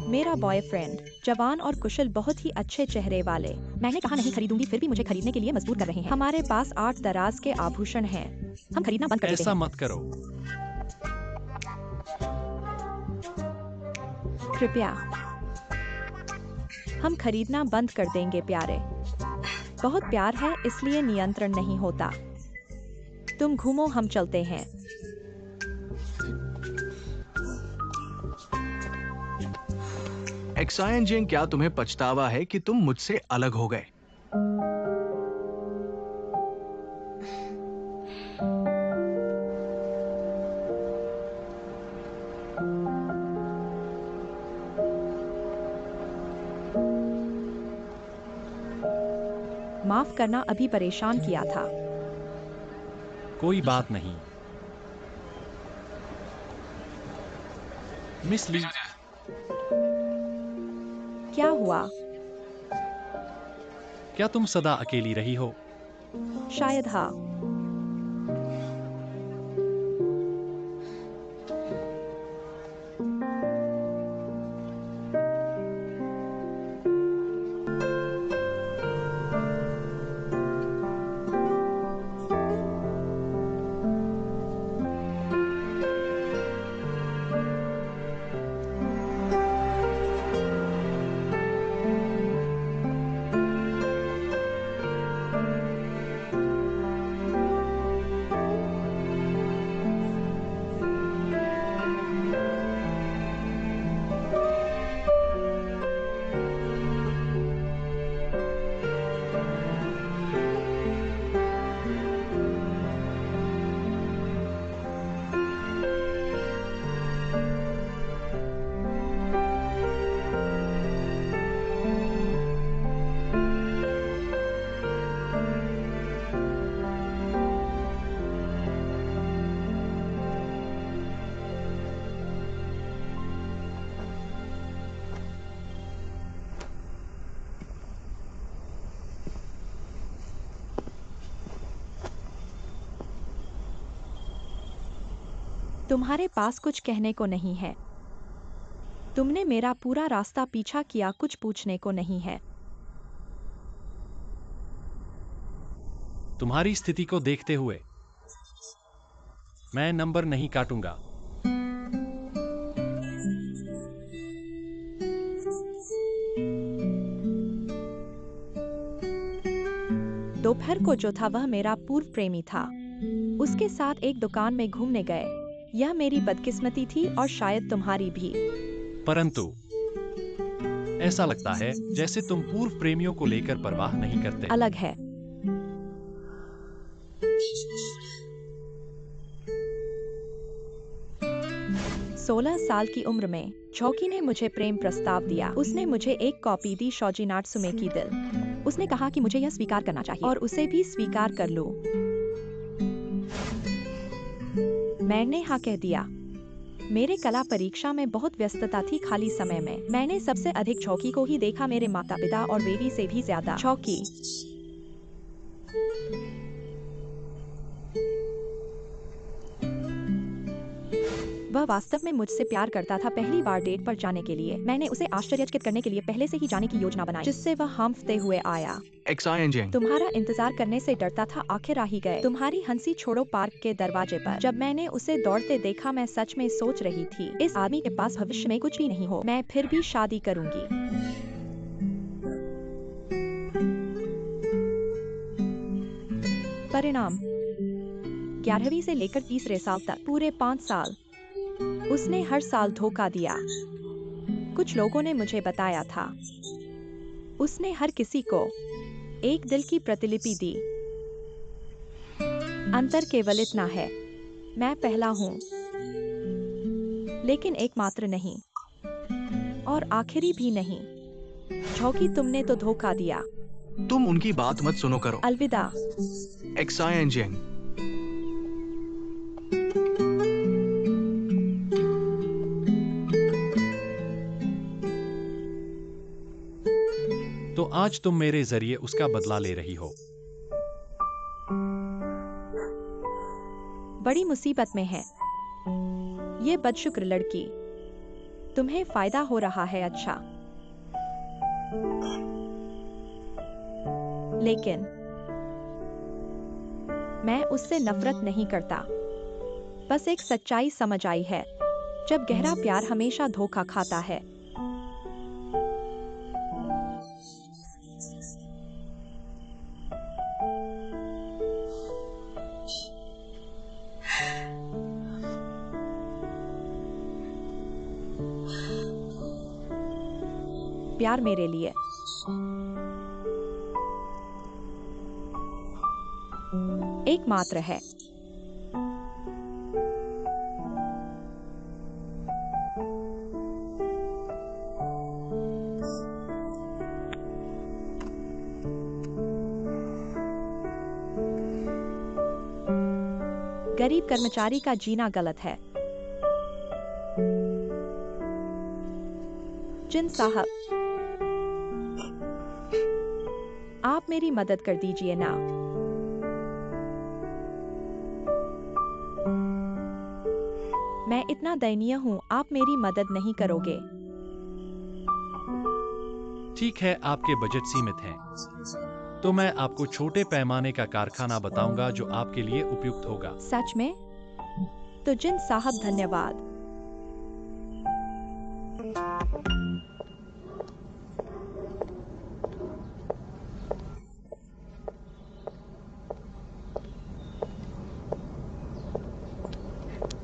A: मेरा बॉयफ्रेंड जवान और कुशल, बहुत ही अच्छे चेहरे वाले। मैंने कहा नहीं खरीदूंगी, फिर भी मुझे खरीदने के लिए मजबूर कर रहे हैं। हमारे पास 8 दराज के आभूषण हैं। हम खरीदना बंद कर देते हैं।
C: ऐसा मत करो।
A: कृपया, हम खरीदना बंद कर देंगे प्यारे। बहुत प्यार है इसलिए नियंत्रण नहीं होता। तुम घूमो, हम चलते हैं।
B: एक्साइजिंग, क्या तुम्हें पछतावा है कि तुम मुझसे अलग हो गए?
A: माफ करना, अभी परेशान किया था।
C: कोई बात नहीं। मिस ली,
A: क्या हुआ?
C: क्या तुम सदा अकेली रही हो?
A: शायद हाँ। तुम्हारे पास कुछ कहने को नहीं है। तुमने मेरा पूरा रास्ता पीछा किया, कुछ पूछने को नहीं है।
C: तुम्हारी स्थिति को देखते हुए मैं नंबर नहीं काटूंगा।
A: दोपहर को जो था वह मेरा पूर्व प्रेमी था। उसके साथ एक दुकान में घूमने गए। यह मेरी बदकिस्मती थी और शायद तुम्हारी भी।
C: परंतु ऐसा लगता है जैसे तुम पूर्व प्रेमियों को लेकर परवाह नहीं करते।
A: अलग है। सोलह साल की उम्र में छौकी ने मुझे प्रेम प्रस्ताव दिया। उसने मुझे एक कॉपी दी शौजी नाट्सुमे की दिल। उसने कहा कि मुझे यह स्वीकार करना चाहिए और उसे भी स्वीकार कर लो। मैंने हाँ कह दिया। मेरे कला परीक्षा में बहुत व्यस्तता थी। खाली समय में मैंने सबसे अधिक छौकी को ही देखा, मेरे माता पिता और बेबी से भी ज्यादा। छौकी वह वास्तव में मुझसे प्यार करता था। पहली बार डेट पर जाने के लिए मैंने उसे आश्चर्यचकित करने के लिए पहले से ही जाने की योजना बनाई, जिससे वह हांफते हुए आया।
B: XING।
A: तुम्हारा इंतजार करने से डरता था, आखिर आ ही गए। तुम्हारी हंसी छोड़ो पार्क के दरवाजे पर। जब मैंने उसे दौड़ते देखा मैं सच में सोच रही थी, इस आदमी के पास भविष्य में कुछ भी नहीं हो, मैं फिर भी शादी करूंगी। परिणाम 11वीं से लेकर तीसरे साल तक पूरे 5 साल उसने हर साल धोखा दिया। कुछ लोगों ने मुझे बताया था उसने हर किसी को एक दिल की प्रतिलिपि दी। अंतर केवल इतना है, मैं पहला हूँ लेकिन एकमात्र नहीं और आखिरी भी नहीं। छौकी तुमने तो धोखा दिया।
B: तुम उनकी बात मत सुनो करो।
A: अलविदा।
B: XING।
C: तो आज तुम मेरे जरिए उसका बदला ले रही हो।
A: बड़ी मुसीबत में है ये बदशुक्र लड़की। तुम्हें फायदा हो रहा है, अच्छा, लेकिन मैं उससे नफरत नहीं करता। बस एक सच्चाई समझ आई है, जब गहरा प्यार हमेशा धोखा खाता है। प्यार मेरे लिए एकमात्र है। गरीब कर्मचारी का जीना गलत है। जिन साहब, आप मेरी मदद कर दीजिए ना। मैं इतना दयनीय हूँ, आप मेरी मदद नहीं करोगे।
C: ठीक है, आपके बजट सीमित हैं, तो मैं आपको छोटे पैमाने का कारखाना बताऊंगा जो आपके लिए उपयुक्त होगा।
A: सच में? तो जिन साहब धन्यवाद।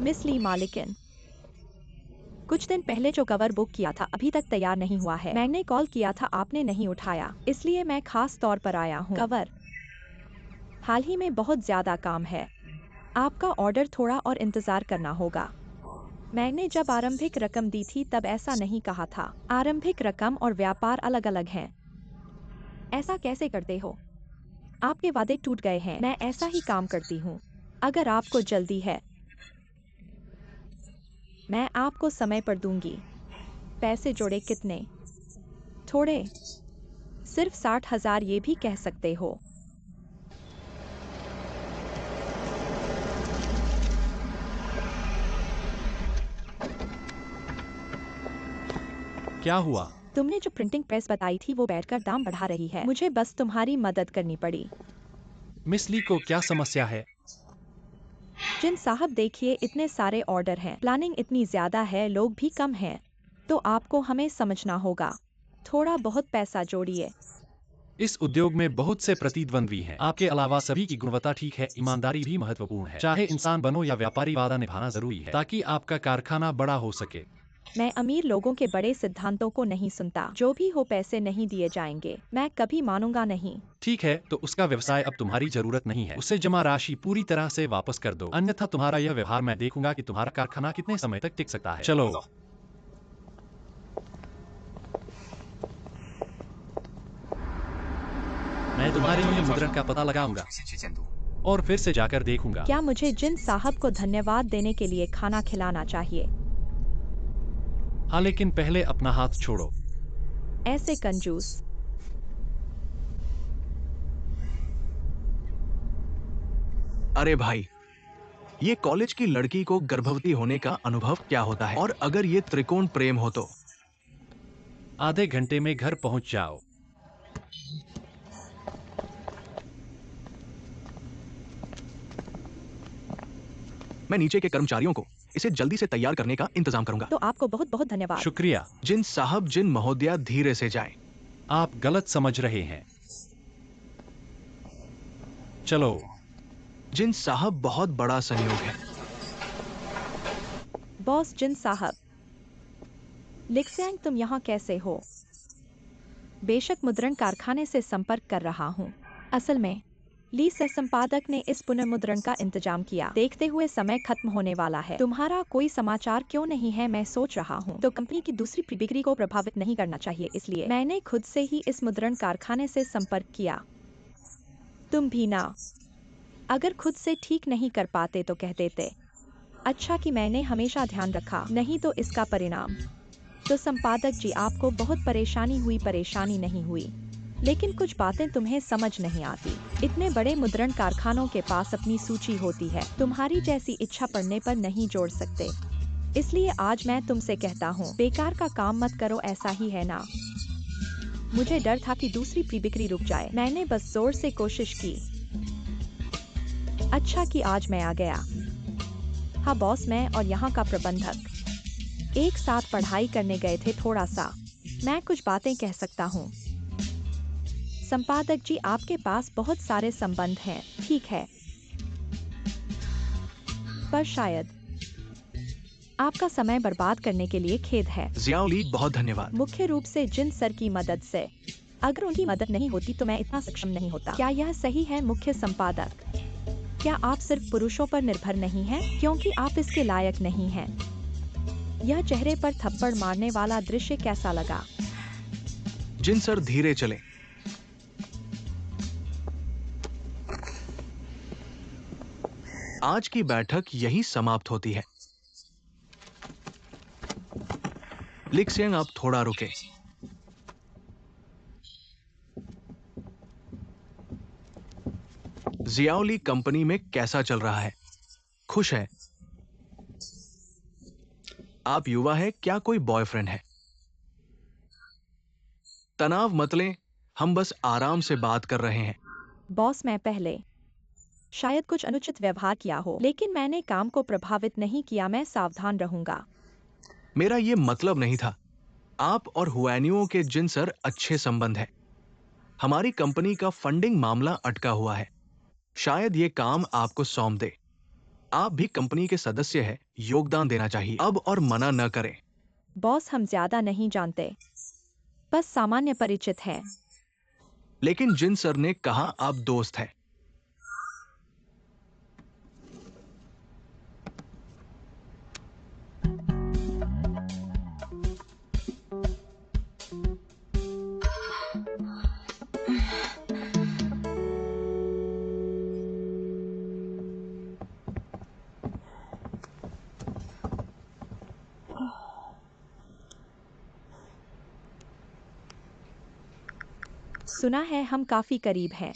A: मिस ली मालिकिन, कुछ दिन पहले जो कवर बुक किया था अभी तक तैयार नहीं हुआ है। मैंने कॉल किया था, आपने नहीं उठाया, इसलिए मैं खास तौर पर आया हूँ। कवर हाल ही में बहुत ज्यादा काम है। आपका ऑर्डर थोड़ा और इंतजार करना होगा। मैंने जब आरंभिक रकम दी थी तब ऐसा नहीं कहा था। आरंभिक रकम और व्यापार अलग अलग हैं। ऐसा कैसे करते हो? आपके वादे टूट गए हैं। मैं ऐसा ही काम करती हूँ। अगर आपको जल्दी है मैं आपको समय पर दूंगी। पैसे जोड़े कितने? थोड़े, सिर्फ 60,000 ये भी कह सकते हो।
C: क्या हुआ?
A: तुमने जो प्रिंटिंग प्रेस बताई थी वो बैठकर दाम बढ़ा रही है। मुझे बस तुम्हारी मदद करनी पड़ी।
C: मिस ली को क्या समस्या है?
A: जिन साहब देखिए, इतने सारे ऑर्डर हैं, प्लानिंग इतनी ज्यादा है, लोग भी कम हैं, तो आपको हमें समझना होगा। थोड़ा बहुत पैसा जोड़िए।
C: इस उद्योग में बहुत से प्रतिद्वंद्वी हैं। आपके अलावा सभी की गुणवत्ता ठीक है, ईमानदारी भी महत्वपूर्ण है। चाहे इंसान बनो या व्यापारी, वादा निभाना जरूरी है ताकि आपका कारखाना बड़ा हो सके।
A: मैं अमीर लोगों के बड़े सिद्धांतों को नहीं सुनता। जो भी हो, पैसे नहीं दिए जाएंगे, मैं कभी मानूंगा नहीं।
C: ठीक है, तो उसका व्यवसाय अब तुम्हारी जरूरत नहीं है। उसे जमा राशि पूरी तरह से वापस कर दो, अन्यथा तुम्हारा यह व्यवहार मैं देखूंगा कि तुम्हारा कारखाना कितने समय तक टिक सकता है। चलो। मैं तुम्हारे लिए मुद्रण का पता लगाऊंगा और फिर से जाकर देखूंगा।
A: क्या मुझे जिन साहब को धन्यवाद देने के लिए खाना खिलाना चाहिए?
C: हाँ, लेकिन पहले अपना हाथ छोड़ो।
A: ऐसे कंजूस।
B: अरे भाई, ये कॉलेज की लड़की को गर्भवती होने का अनुभव क्या होता है? और अगर ये त्रिकोण प्रेम हो तो?
C: आधे घंटे में घर पहुंच जाओ।
B: मैं नीचे के कर्मचारियों को इसे जल्दी से तैयार करने का इंतजाम करूंगा।
A: तो आपको बहुत बहुत धन्यवाद।
C: शुक्रिया।
B: जिन साहब, जिन महोदया, धीरे से जाएं।
C: आप गलत समझ रहे हैं। चलो।
B: जिन साहब, बहुत बड़ा संयोग है।
A: बॉस जिन साहब। लिक्सियांग, तुम यहाँ कैसे हो? बेशक मुद्रण कारखाने से संपर्क कर रहा हूँ। असल में ली सह संपादक ने इस पुनर्मुद्रण का इंतजाम किया। देखते हुए समय खत्म होने वाला है। तुम्हारा कोई समाचार क्यों नहीं है? मैं सोच रहा हूँ तो कंपनी की दूसरी बिक्री को प्रभावित नहीं करना चाहिए, इसलिए मैंने खुद से ही इस मुद्रण कारखाने से संपर्क किया। तुम भी ना? अगर खुद से ठीक नहीं कर पाते तो कह देते। अच्छा कि मैंने हमेशा ध्यान रखा, नहीं तो इसका परिणाम। तो संपादक जी, आपको बहुत परेशानी हुई? परेशानी नहीं हुई, लेकिन कुछ बातें तुम्हें समझ नहीं आती। इतने बड़े मुद्रण कारखानों के पास अपनी सूची होती है, तुम्हारी जैसी इच्छा पड़ने पर नहीं जोड़ सकते। इसलिए आज मैं तुमसे कहता हूँ, बेकार का काम मत करो, ऐसा ही है ना? मुझे डर था कि दूसरी प्री बिक्री रुक जाए, मैंने बस जोर से कोशिश की। अच्छा कि आज मैं आ गया। हाँ बॉस, मैं और यहाँ का प्रबंधक एक साथ पढ़ाई करने गए थे। थोड़ा सा मैं कुछ बातें कह सकता हूँ। संपादक जी, आपके पास बहुत सारे संबंध हैं, ठीक है, पर शायद आपका समय बर्बाद करने के लिए खेद है।
B: जियाओ ली, बहुत धन्यवाद।
A: मुख्य रूप से जिन सर की मदद से। अगर उनकी मदद नहीं होती तो मैं इतना सक्षम नहीं होता। क्या यह सही है मुख्य संपादक? क्या आप सिर्फ पुरुषों पर निर्भर नहीं हैं, क्योंकि आप इसके लायक नहीं हैं? यह चेहरे पर थप्पड़ मारने वाला दृश्य कैसा लगा?
B: जिन सर, धीरे चलें। आज की बैठक यही समाप्त होती है। लिक्सियांग, आप थोड़ा रुके। जियाओली कंपनी में कैसा चल रहा है? खुश है? आप युवा है, क्या कोई बॉयफ्रेंड है? तनाव मत लें, हम बस आराम से बात कर रहे हैं।
A: बॉस, मैं पहले शायद कुछ अनुचित व्यवहार किया हो, लेकिन मैंने काम को प्रभावित नहीं किया। मैं सावधान रहूंगा।
B: मेरा ये मतलब नहीं था। आप और हुआनियों के जिन सर अच्छे संबंध है। हमारी कंपनी का फंडिंग मामला अटका हुआ है। शायद ये काम आपको सौंप दे। आप भी कंपनी के सदस्य हैं, योगदान देना चाहिए अब, और मना न करें।
A: बॉस, हम ज्यादा नहीं जानते, बस सामान्य परिचित हैं।
B: लेकिन जिन सर ने कहा आप दोस्त हैं।
A: सुना है हम काफी करीब हैं।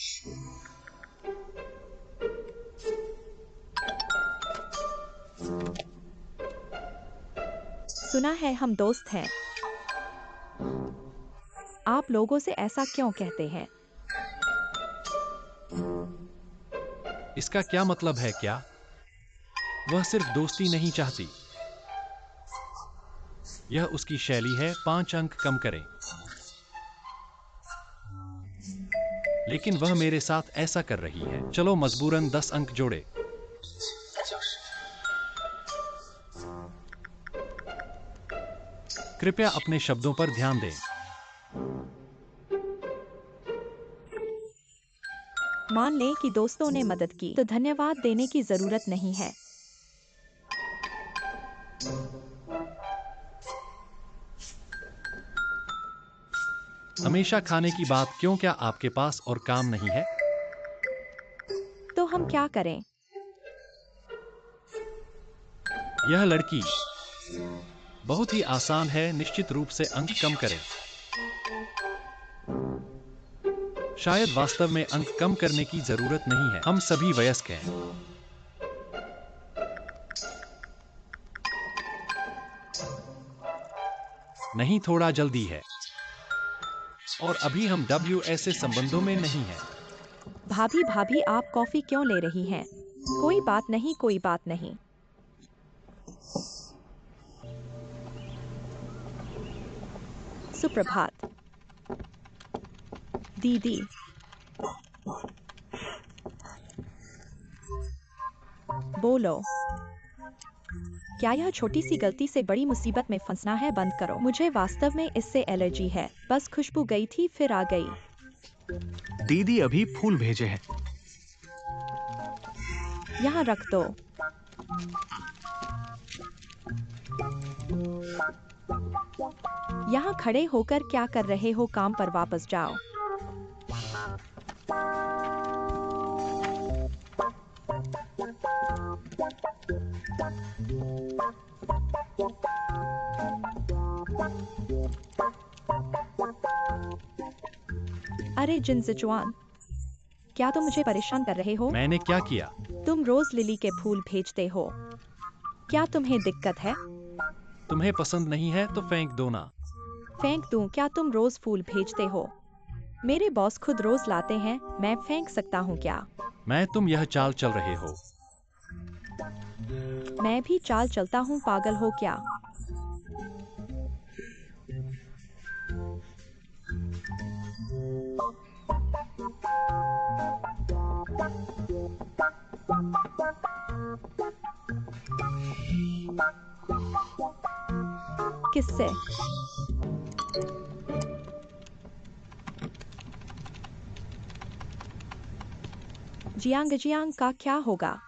A: सुना है हम दोस्त हैं। आप लोगों से ऐसा क्यों कहते हैं?
C: इसका क्या मतलब है क्या? वह सिर्फ दोस्ती नहीं चाहती। यह उसकी शैली है। 5 अंक कम करें। लेकिन वह मेरे साथ ऐसा कर रही है। चलो मजबूरन 10 अंक जोड़े। कृपया अपने शब्दों पर ध्यान दें।
A: मान लें कि दोस्तों ने मदद की, तो धन्यवाद देने की जरूरत नहीं है।
C: हमेशा खाने की बात क्यों? क्या आपके पास और काम नहीं है?
A: तो हम क्या करें?
C: यह लड़की बहुत ही आसान है। निश्चित रूप से अंक कम करें। शायद वास्तव में अंक कम करने की जरूरत नहीं है। हम सभी वयस्क हैं। नहीं, थोड़ा जल्दी है। और अभी हम WS संबंधों में नहीं हैं।
A: भाभी भाभी, आप कॉफी क्यों ले रही हैं? कोई बात नहीं, कोई बात नहीं। सुप्रभात दीदी। बोलो। क्या यह छोटी सी गलती से बड़ी मुसीबत में फंसना है? बंद करो। मुझे वास्तव में इससे एलर्जी है। बस खुशबू गई थी फिर आ गई।
B: दीदी अभी फूल भेजे हैं।
A: यहाँ रख दो। यहाँ खड़े होकर क्या कर रहे हो? काम पर वापस जाओ। अरे जिनजिचुआन, क्या तुम मुझे परेशान कर रहे हो?
C: मैंने क्या किया?
A: तुम रोज लिली के फूल भेजते हो। क्या तुम्हें दिक्कत है?
C: तुम्हें पसंद नहीं है तो फेंक दो ना।
A: फेंक दूं? क्या तुम रोज फूल भेजते हो? मेरे बॉस खुद रोज लाते हैं, मैं फेंक सकता हूँ क्या?
C: तुम यह चाल चल रहे हो।
A: मैं भी चाल चलता हूँ, पागल हो क्या? किससे? जियांग का क्या होगा?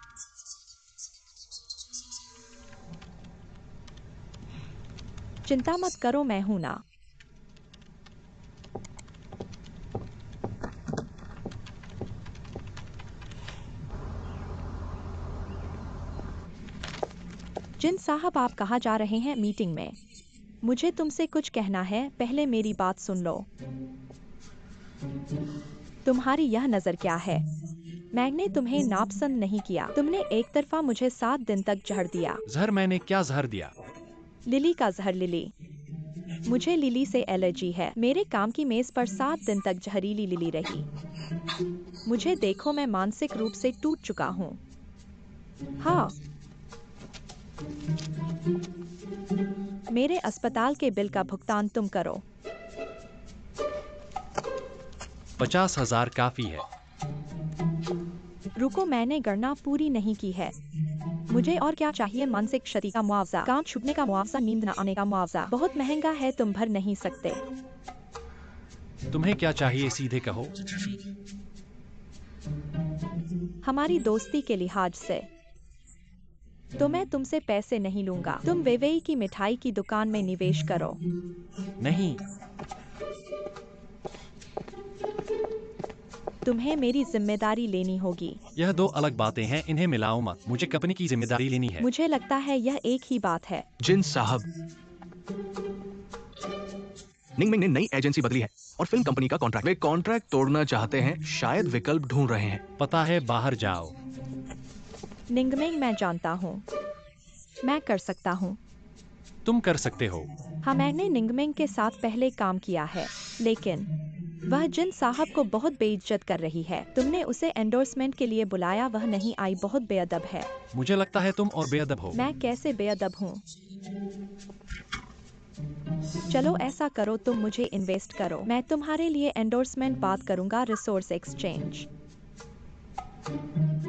A: चिंता मत करो, मैं हूं ना। जिन साहब, आप कहाँ जा रहे हैं? मीटिंग में। मुझे तुमसे कुछ कहना है, पहले मेरी बात सुन लो। तुम्हारी यह नजर क्या है? मैंने तुम्हें नापसंद नहीं किया। तुमने एक तरफा मुझे 7 दिन तक जहर दिया।
C: जहर? मैंने क्या जहर दिया?
A: लिली का जहर। लिली, मुझे लिली से एलर्जी है। मेरे काम की मेज पर 7 दिन तक जहरीली लिली रही। मुझे देखो, मैं मानसिक रूप से टूट चुका हूँ। हाँ, मेरे अस्पताल के बिल का भुगतान तुम करो।
C: 50,000 काफी है।
A: रुको, मैंने गणना पूरी नहीं की है। मुझे और क्या चाहिए? मानसिक क्षति का मुआवजा, काम छूटने का मुआवजा, नींद न आने का मुआवजा। बहुत महंगा है, तुम भर नहीं सकते।
C: तुम्हें क्या चाहिए? सीधे कहो।
A: हमारी दोस्ती के लिहाज से तो मैं तुमसे पैसे नहीं लूंगा। तुम वेवेई की मिठाई की दुकान में निवेश करो।
C: नहीं।
A: तुम्हें मेरी जिम्मेदारी लेनी होगी।
C: यह 2 अलग बातें हैं, इन्हें मिलाओ मत। मुझे कंपनी की जिम्मेदारी लेनी है।
A: मुझे लगता है यह एक ही बात है।
B: जिन साहब, निंगमिंग ने नई एजेंसी बदली है और फिल्म कंपनी का कॉन्ट्रैक्ट। वे कॉन्ट्रैक्ट तोड़ना चाहते हैं, शायद विकल्प ढूंढ रहे हैं।
C: पता है, बाहर जाओ।
A: निंगमिंग, मैं जानता हूँ, मैं कर सकता हूँ।
C: तुम कर सकते हो।
A: हाँ, मैंने निंगमिंग के साथ पहले काम किया है, लेकिन वह जिन साहब को बहुत बेइज्जत कर रही है। तुमने उसे एंडोर्समेंट के लिए बुलाया, वह नहीं आई, बहुत बेअदब है।
C: मुझे लगता है तुम और बेअदब हो।
A: मैं कैसे बेअदब हूँ? चलो ऐसा करो, तुम मुझे इन्वेस्ट करो, मैं तुम्हारे लिए एंडोर्समेंट बात करूंगा, रिसोर्स एक्सचेंज।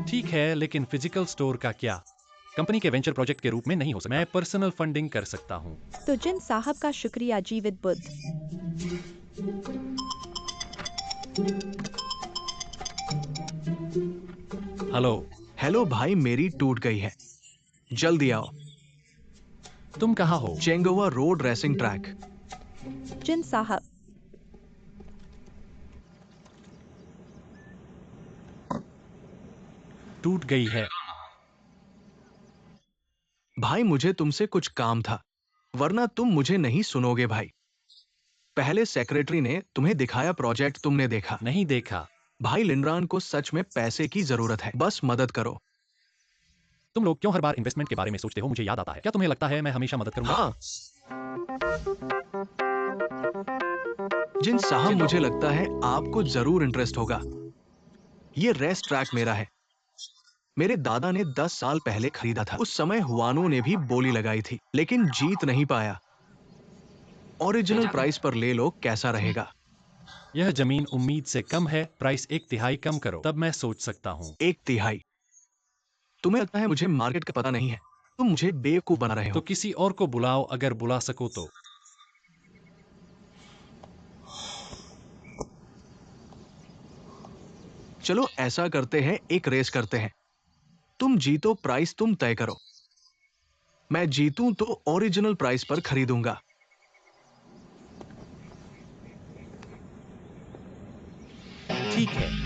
C: ठीक है, लेकिन फिजिकल स्टोर का क्या? कंपनी के वेंचर प्रोजेक्ट के रूप में नहीं हो सकता। मैं पर्सनल फंडिंग कर सकता हूँ।
A: तो जिन साहब का शुक्रिया, जीवित बुद्ध।
C: हेलो।
B: हेलो भाई, मेरी टूट गई है, जल्दी आओ।
C: तुम कहाँ हो?
B: चेंगोवा रोड रेसिंग ट्रैक।
A: जिन साहब,
C: टूट गई है।
B: भाई मुझे तुमसे कुछ काम था, वरना तुम मुझे नहीं सुनोगे भाई। पहले सेक्रेटरी ने तुम्हें दिखाया प्रोजेक्ट, तुमने देखा
C: नहीं देखा।
B: भाई। लिनरान को सच में पैसे की जरूरत है, बस मदद करो।
C: तुम लोग क्यों हर बार इन्वेस्टमेंट के बारे में सोचते हो? मुझे याद आता है। क्या तुम्हें लगता है मैं हमेशा मदद करूंगा?
B: हाँ जिन साहब, मुझे लगता है आपको जरूर इंटरेस्ट होगा। ये रेस ट्रैक मेरा है, मेरे दादा ने 10 साल पहले खरीदा था। उस समय हुआनो ने भी बोली लगाई थी, लेकिन जीत नहीं पाया। ओरिजिनल प्राइस पर ले लो, कैसा रहेगा?
C: यह जमीन उम्मीद से कम है। प्राइस 1/3 कम करो, तब मैं सोच सकता हूँ।
B: 1/3? तुम्हें लगता है मुझे मार्केट का पता नहीं है? तुम मुझे बेवकूफ बना रहे
C: तो
B: हो।
C: किसी और को बुलाओ, अगर बुला सको तो।
B: चलो ऐसा करते हैं, एक रेस करते हैं। तुम जीतो, प्राइस तुम तय करो। मैं जीतूं तो ओरिजिनल प्राइस पर खरीदूंगा।
C: ठीक है।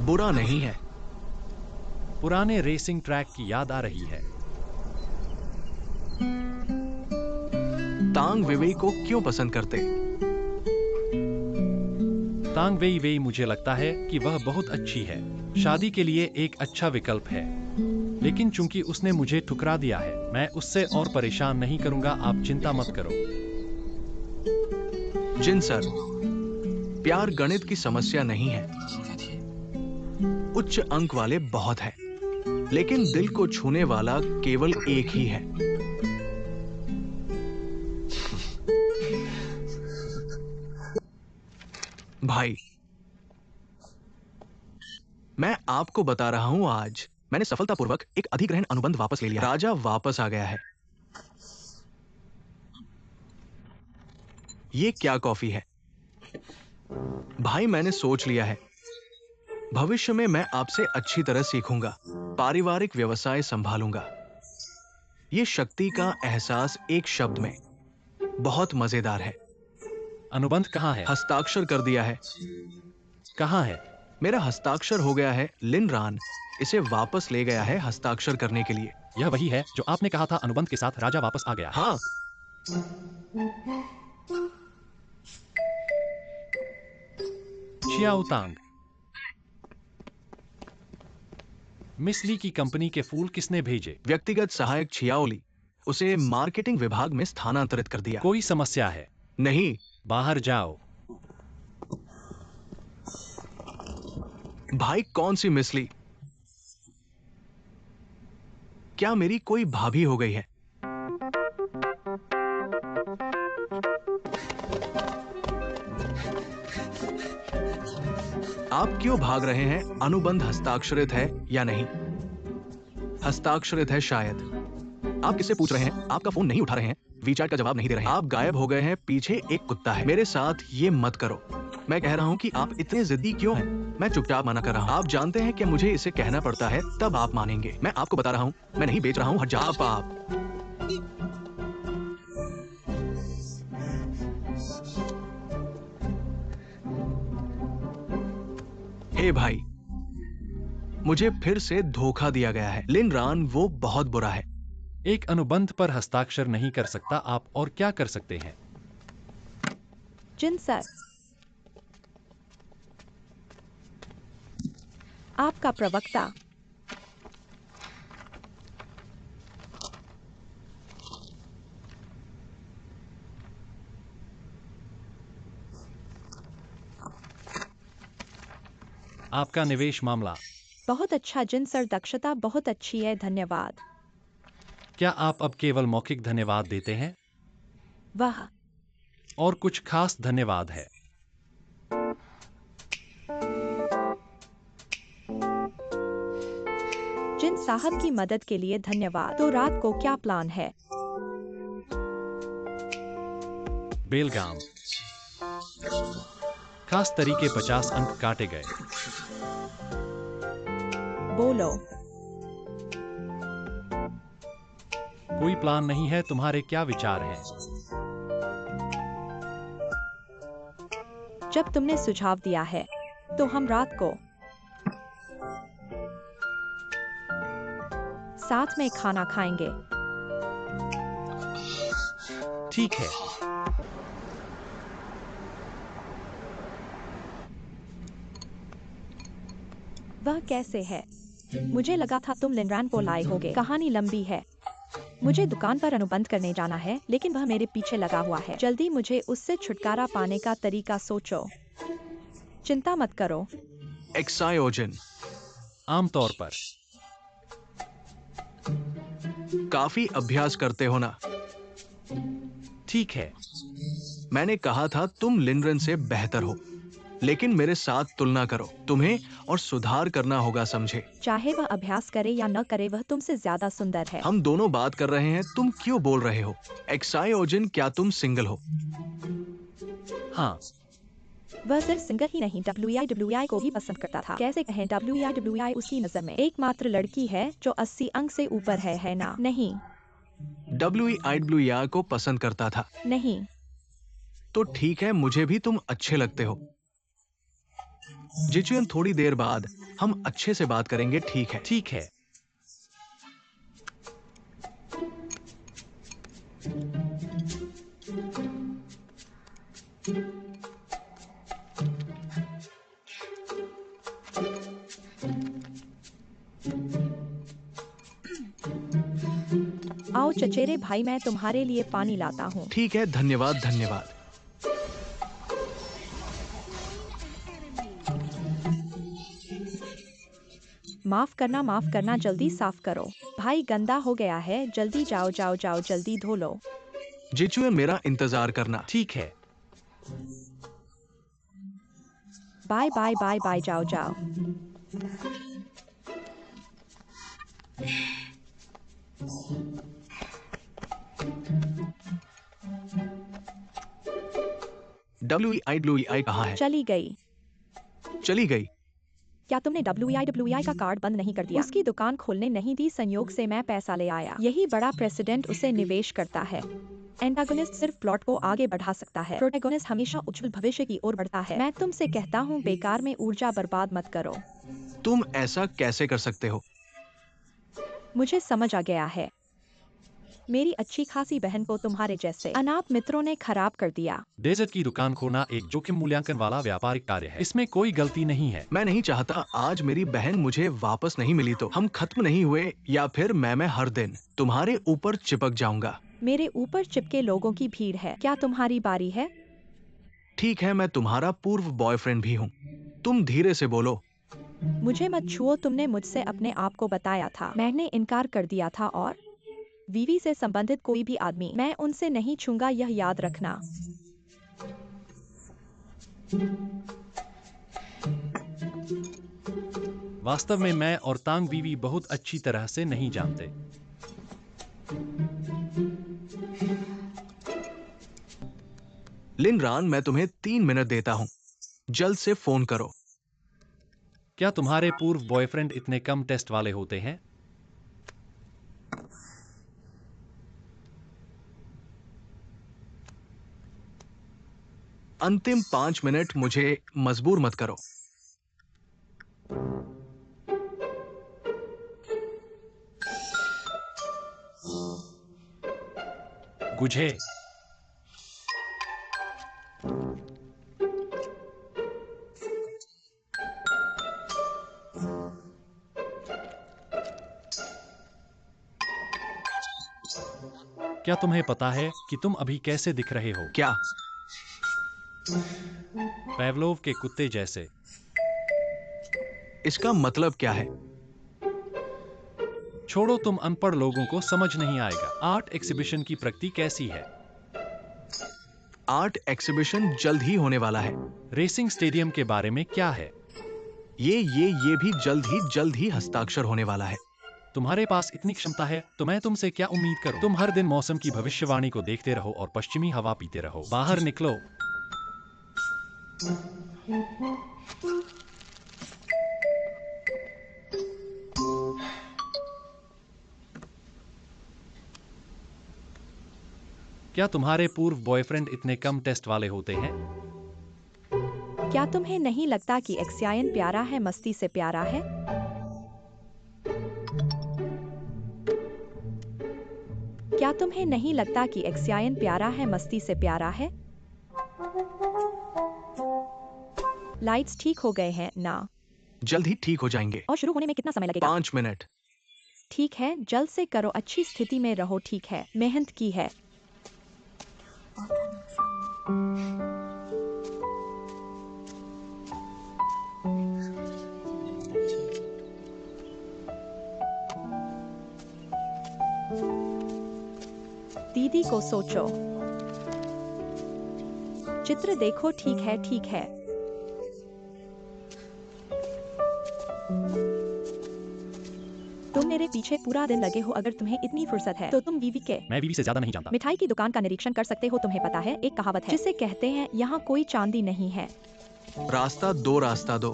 B: बुरा नहीं है।
C: पुराने रेसिंग ट्रैक की याद आ रही है।
B: तांग वेई को क्यों पसंद करते?
C: तांग वेई वेई, मुझे लगता है कि वह बहुत अच्छी है। शादी के लिए एक अच्छा विकल्प है। लेकिन चूंकि उसने मुझे ठुकरा दिया है, मैं उससे और परेशान नहीं करूंगा। आप चिंता मत करो।
B: जिन सर, प्यार गणित की समस्या नहीं है। उच्च अंक वाले बहुत हैं, लेकिन दिल को छूने वाला केवल एक ही है। भाई, मैं आपको बता रहा हूं, आज मैंने सफलतापूर्वक एक अधिग्रहण अनुबंध वापस ले लिया। राजा वापस आ गया है। ये क्या कॉफी है? भाई मैंने सोच लिया है, भविष्य में मैं आपसे अच्छी तरह सीखूंगा, पारिवारिक व्यवसाय संभालूंगा। ये शक्ति का एहसास एक शब्द में बहुत मजेदार है।
C: अनुबंध कहाँ है?
B: हस्ताक्षर कर दिया है।
C: कहाँ है?
B: मेरा हस्ताक्षर हो गया है। लिनरान इसे वापस ले गया है हस्ताक्षर करने के लिए।
C: यह वही है जो आपने कहा था। अनुबंध के साथ राजा वापस आ गया।
B: हाँ,
C: छियाओ तांग, मिस ली की कंपनी के फूल किसने भेजे?
B: व्यक्तिगत सहायक छियाओली। उसे मार्केटिंग विभाग में स्थानांतरित कर दिया।
C: कोई समस्या है?
B: नहीं,
C: बाहर जाओ।
B: भाई कौन सी मिसली? क्या मेरी कोई भाभी हो गई है? आप क्यों भाग रहे हैं? अनुबंध हस्ताक्षरित है या नहीं? हस्ताक्षरित है शायद। आप किससे पूछ रहे हैं? आपका फोन नहीं उठा रहे हैं, वीचैट का जवाब नहीं दे रहे हैं, आप गायब हो गए हैं, पीछे एक कुत्ता है। मेरे साथ ये मत करो। मैं कह रहा हूँ कि आप इतने जिद्दी क्यों हैं? मैं चुपचाप मना कर रहा हूँ। आप जानते हैं कि मुझे इसे कहना पड़ता है, तब आप मानेंगे। मैं आपको बता रहा हूँ, मैं नहीं बेच रहा हूँ। हट जाओ आप। हे भाई, मुझे फिर से धोखा दिया गया है। लिन रान वो बहुत बुरा है।
C: एक अनुबंध पर हस्ताक्षर नहीं कर सकता आप और क्या कर सकते हैं?
A: जिन सर, आपका प्रवक्ता।
C: आपका निवेश मामला।
A: बहुत अच्छा जिन सर, दक्षता बहुत अच्छी है, धन्यवाद।
C: क्या आप अब केवल मौखिक धन्यवाद देते हैं?
A: वाह,
C: और कुछ खास धन्यवाद है?
A: जिन साहब की मदद के लिए धन्यवाद। तो रात को क्या प्लान है?
C: बेलगाम। खास तरीके 50 अंक काटे गए।
A: बोलो।
C: कोई प्लान नहीं है, तुम्हारे क्या विचार हैं?
A: जब तुमने सुझाव दिया है, तो हम रात को साथ में खाना खाएंगे।
C: ठीक है।
A: वह कैसे है? मुझे लगा था तुम लिनरान को लाए होगे। कहानी लंबी है। मुझे दुकान पर अनुबंध करने जाना है, लेकिन वह मेरे पीछे लगा हुआ है। जल्दी मुझे उससे छुटकारा पाने का तरीका सोचो। चिंता मत करो।
B: एक्सायोजन।
C: आमतौर पर
B: काफी अभ्यास करते हो ना?
C: ठीक है।
B: मैंने कहा था तुम लिनरन से बेहतर हो, लेकिन मेरे साथ तुलना करो। तुम्हें और सुधार करना होगा, समझे?
A: चाहे वह अभ्यास करे या न करे, वह तुमसे ज्यादा सुंदर है।
B: हम दोनों बात कर रहे हैं, तुम क्यों बोल रहे हो? एक्सायोजन, क्या तुम सिंगल हो?
C: हाँ।
A: वह सिर्फ सिंगल ही नहीं, WI को भी पसंद करता था। कैसे कहें, WI उसकी नजर में एकमात्र लड़की है जो 80 अंक से ऊपर है ना? नहीं।
B: WI को पसंद करता था?
A: नहीं।
B: तो ठीक है, मुझे भी तुम अच्छे लगते हो। जिचुयन, थोड़ी देर बाद हम अच्छे से बात करेंगे, ठीक है?
C: ठीक है।
A: आओ चचेरे भाई, मैं तुम्हारे लिए पानी लाता हूँ।
B: ठीक है, धन्यवाद धन्यवाद।
A: माफ करना, जल्दी साफ करो। भाई गंदा हो गया है, जल्दी जाओ जाओ जाओ, जल्दी धो लो।
B: जिचुयन, मेरा इंतजार करना।
C: ठीक है।
A: बाय बाय बाय बाय, जाओ जाओ।
B: WI कहाँ है?
A: चली गई।
B: चली गई?
A: क्या तुमने WI का कार्ड बंद नहीं कर दिया? उसकी दुकान खोलने नहीं दी, संयोग से मैं पैसा ले आया। यही बड़ा प्रेसिडेंट उसे निवेश करता है। एंटागोनिस्ट सिर्फ प्लॉट को आगे बढ़ा सकता है, प्रोटैगोनिस्ट हमेशा उज्जवल भविष्य की ओर बढ़ता है। मैं तुमसे कहता हूँ, बेकार में ऊर्जा बर्बाद मत करो।
B: तुम ऐसा कैसे कर सकते हो?
A: मुझे समझ आ गया है। मेरी अच्छी खासी बहन को तुम्हारे जैसे अनाथ मित्रों ने खराब कर दिया।
C: डेजर्ट की दुकान खोलना एक जोखिम मूल्यांकन वाला व्यापारिक कार्य है। इसमें कोई गलती नहीं है।
B: मैं नहीं चाहता आज मेरी बहन मुझे वापस नहीं मिली तो हम खत्म नहीं हुए, या फिर मैं हर दिन तुम्हारे ऊपर चिपक जाऊंगा।
A: मेरे ऊपर चिपके लोगों की भीड़ है। क्या तुम्हारी बारी है?
B: ठीक है, मैं तुम्हारा पूर्व बॉयफ्रेंड भी हूँ। तुम धीरे से बोलो।
A: मुझे मत छुओ, तुमने मुझसे अपने आप को बताया था। मैंने इनकार कर दिया था और वीवी से संबंधित कोई भी आदमी, मैं उनसे नहीं छूंगा, यह याद रखना।
C: वास्तव में मैं और तांग वीवी बहुत अच्छी तरह से नहीं जानते।
B: लिन रान, मैं तुम्हें 3 मिनट देता हूं, जल्द से फोन करो।
C: क्या तुम्हारे पूर्व बॉयफ्रेंड इतने कम टेस्ट वाले होते हैं?
B: अंतिम 5 मिनट, मुझे मजबूर मत करो।
C: गुझे। क्या तुम्हें पता है कि तुम अभी कैसे दिख रहे हो?
B: क्या?
C: पेवलोव के कुत्ते जैसे।
B: इसका मतलब क्या है?
C: छोड़ो, तुम अनपढ़ लोगों को समझ नहीं आएगा। आर्ट एग्जीबिशन की प्रगति कैसी है?
B: आर्ट एग्जीबिशन जल्द ही होने वाला है।
C: रेसिंग स्टेडियम के बारे में क्या है?
B: ये भी जल्द ही हस्ताक्षर होने वाला है।
C: तुम्हारे पास इतनी क्षमता है तो मैं तुमसे क्या उम्मीद करूं? तुम हर दिन मौसम की भविष्यवाणी को देखते रहो और पश्चिमी हवा पीते रहो। बाहर निकलो। क्या तुम्हारे पूर्व बॉयफ्रेंड इतने कम टेस्ट वाले होते हैं?
A: क्या तुम्हें नहीं लगता कि एक्सियन प्यारा है, मस्ती से प्यारा है? क्या तुम्हें नहीं लगता कि एक्सियन प्यारा है, मस्ती से प्यारा है? लाइट्स ठीक हो गए हैं ना?
B: जल्द ही ठीक हो जाएंगे।
A: और शुरू होने में कितना समय लगेगा?
B: 5 मिनट।
A: ठीक है, जल्द से करो, अच्छी स्थिति में रहो। ठीक है, मेहनत की है। दीदी को सोचो, चित्र देखो। ठीक है, ठीक है। तुम मेरे पीछे पूरा दिन लगे हो। अगर तुम्हें इतनी फुर्सत है तो तुम वीवी के
C: मैं वीवी से ज्यादा नहीं जानता।
A: मिठाई की दुकान का निरीक्षण कर सकते हो। तुम्हें पता है, एक कहावत है जिसे कहते हैं, यहाँ कोई चांदी नहीं है।
B: रास्ता दो।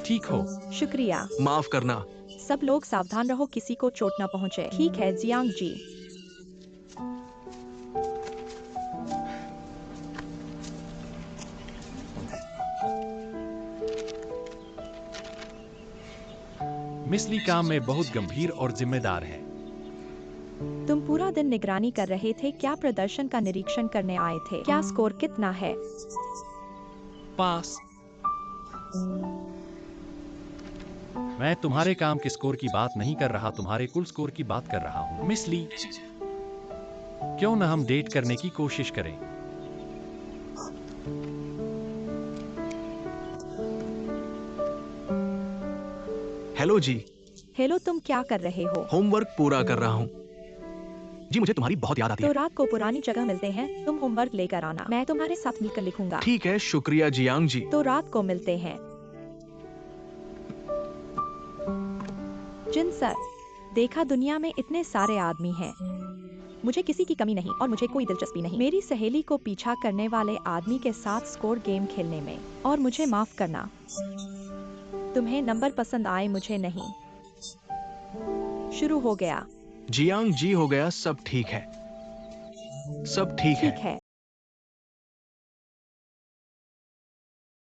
C: ठीक हो।
A: शुक्रिया।
B: माफ करना।
A: सब लोग सावधान रहो, किसी को चोट न पहुंचे। ठीक है जियांग जी।
C: मिस ली काम में बहुत गंभीर और जिम्मेदार है।
A: तुम पूरा दिन निगरानी कर रहे थे, क्या प्रदर्शन का निरीक्षण करने आए थे? क्या स्कोर कितना है?
C: पास। मैं तुम्हारे काम के स्कोर की बात नहीं कर रहा, तुम्हारे कुल स्कोर की बात कर रहा हूँ। मिस ली, क्यों न हम डेट करने की कोशिश करें?
B: हेलो जी।
A: हेलो, तुम क्या कर रहे हो?
B: होमवर्क पूरा कर रहा हूँ। जी, मुझे तुम्हारी बहुत याद आती
A: तो
B: है।
A: रात को पुरानी जगह मिलते हैं, तुम होमवर्क लेकर आना, मैं तुम्हारे साथ मिलकर लिखूंगा।
B: ठीक है, शुक्रिया जियांग जी।
A: तो रात को मिलते हैं। जिन सर, देखा दुनिया में इतने सारे आदमी हैं, मुझे किसी की कमी नहीं और मुझे कोई दिलचस्पी नहीं मेरी सहेली को पीछा करने वाले आदमी के साथ स्कोर गेम खेलने में। और मुझे माफ करना, तुम्हें नंबर पसंद आए, मुझे नहीं। शुरू हो गया।
B: जियांग जी, हो गया, सब ठीक है। सब ठीक
A: ठीक
B: है।
A: है।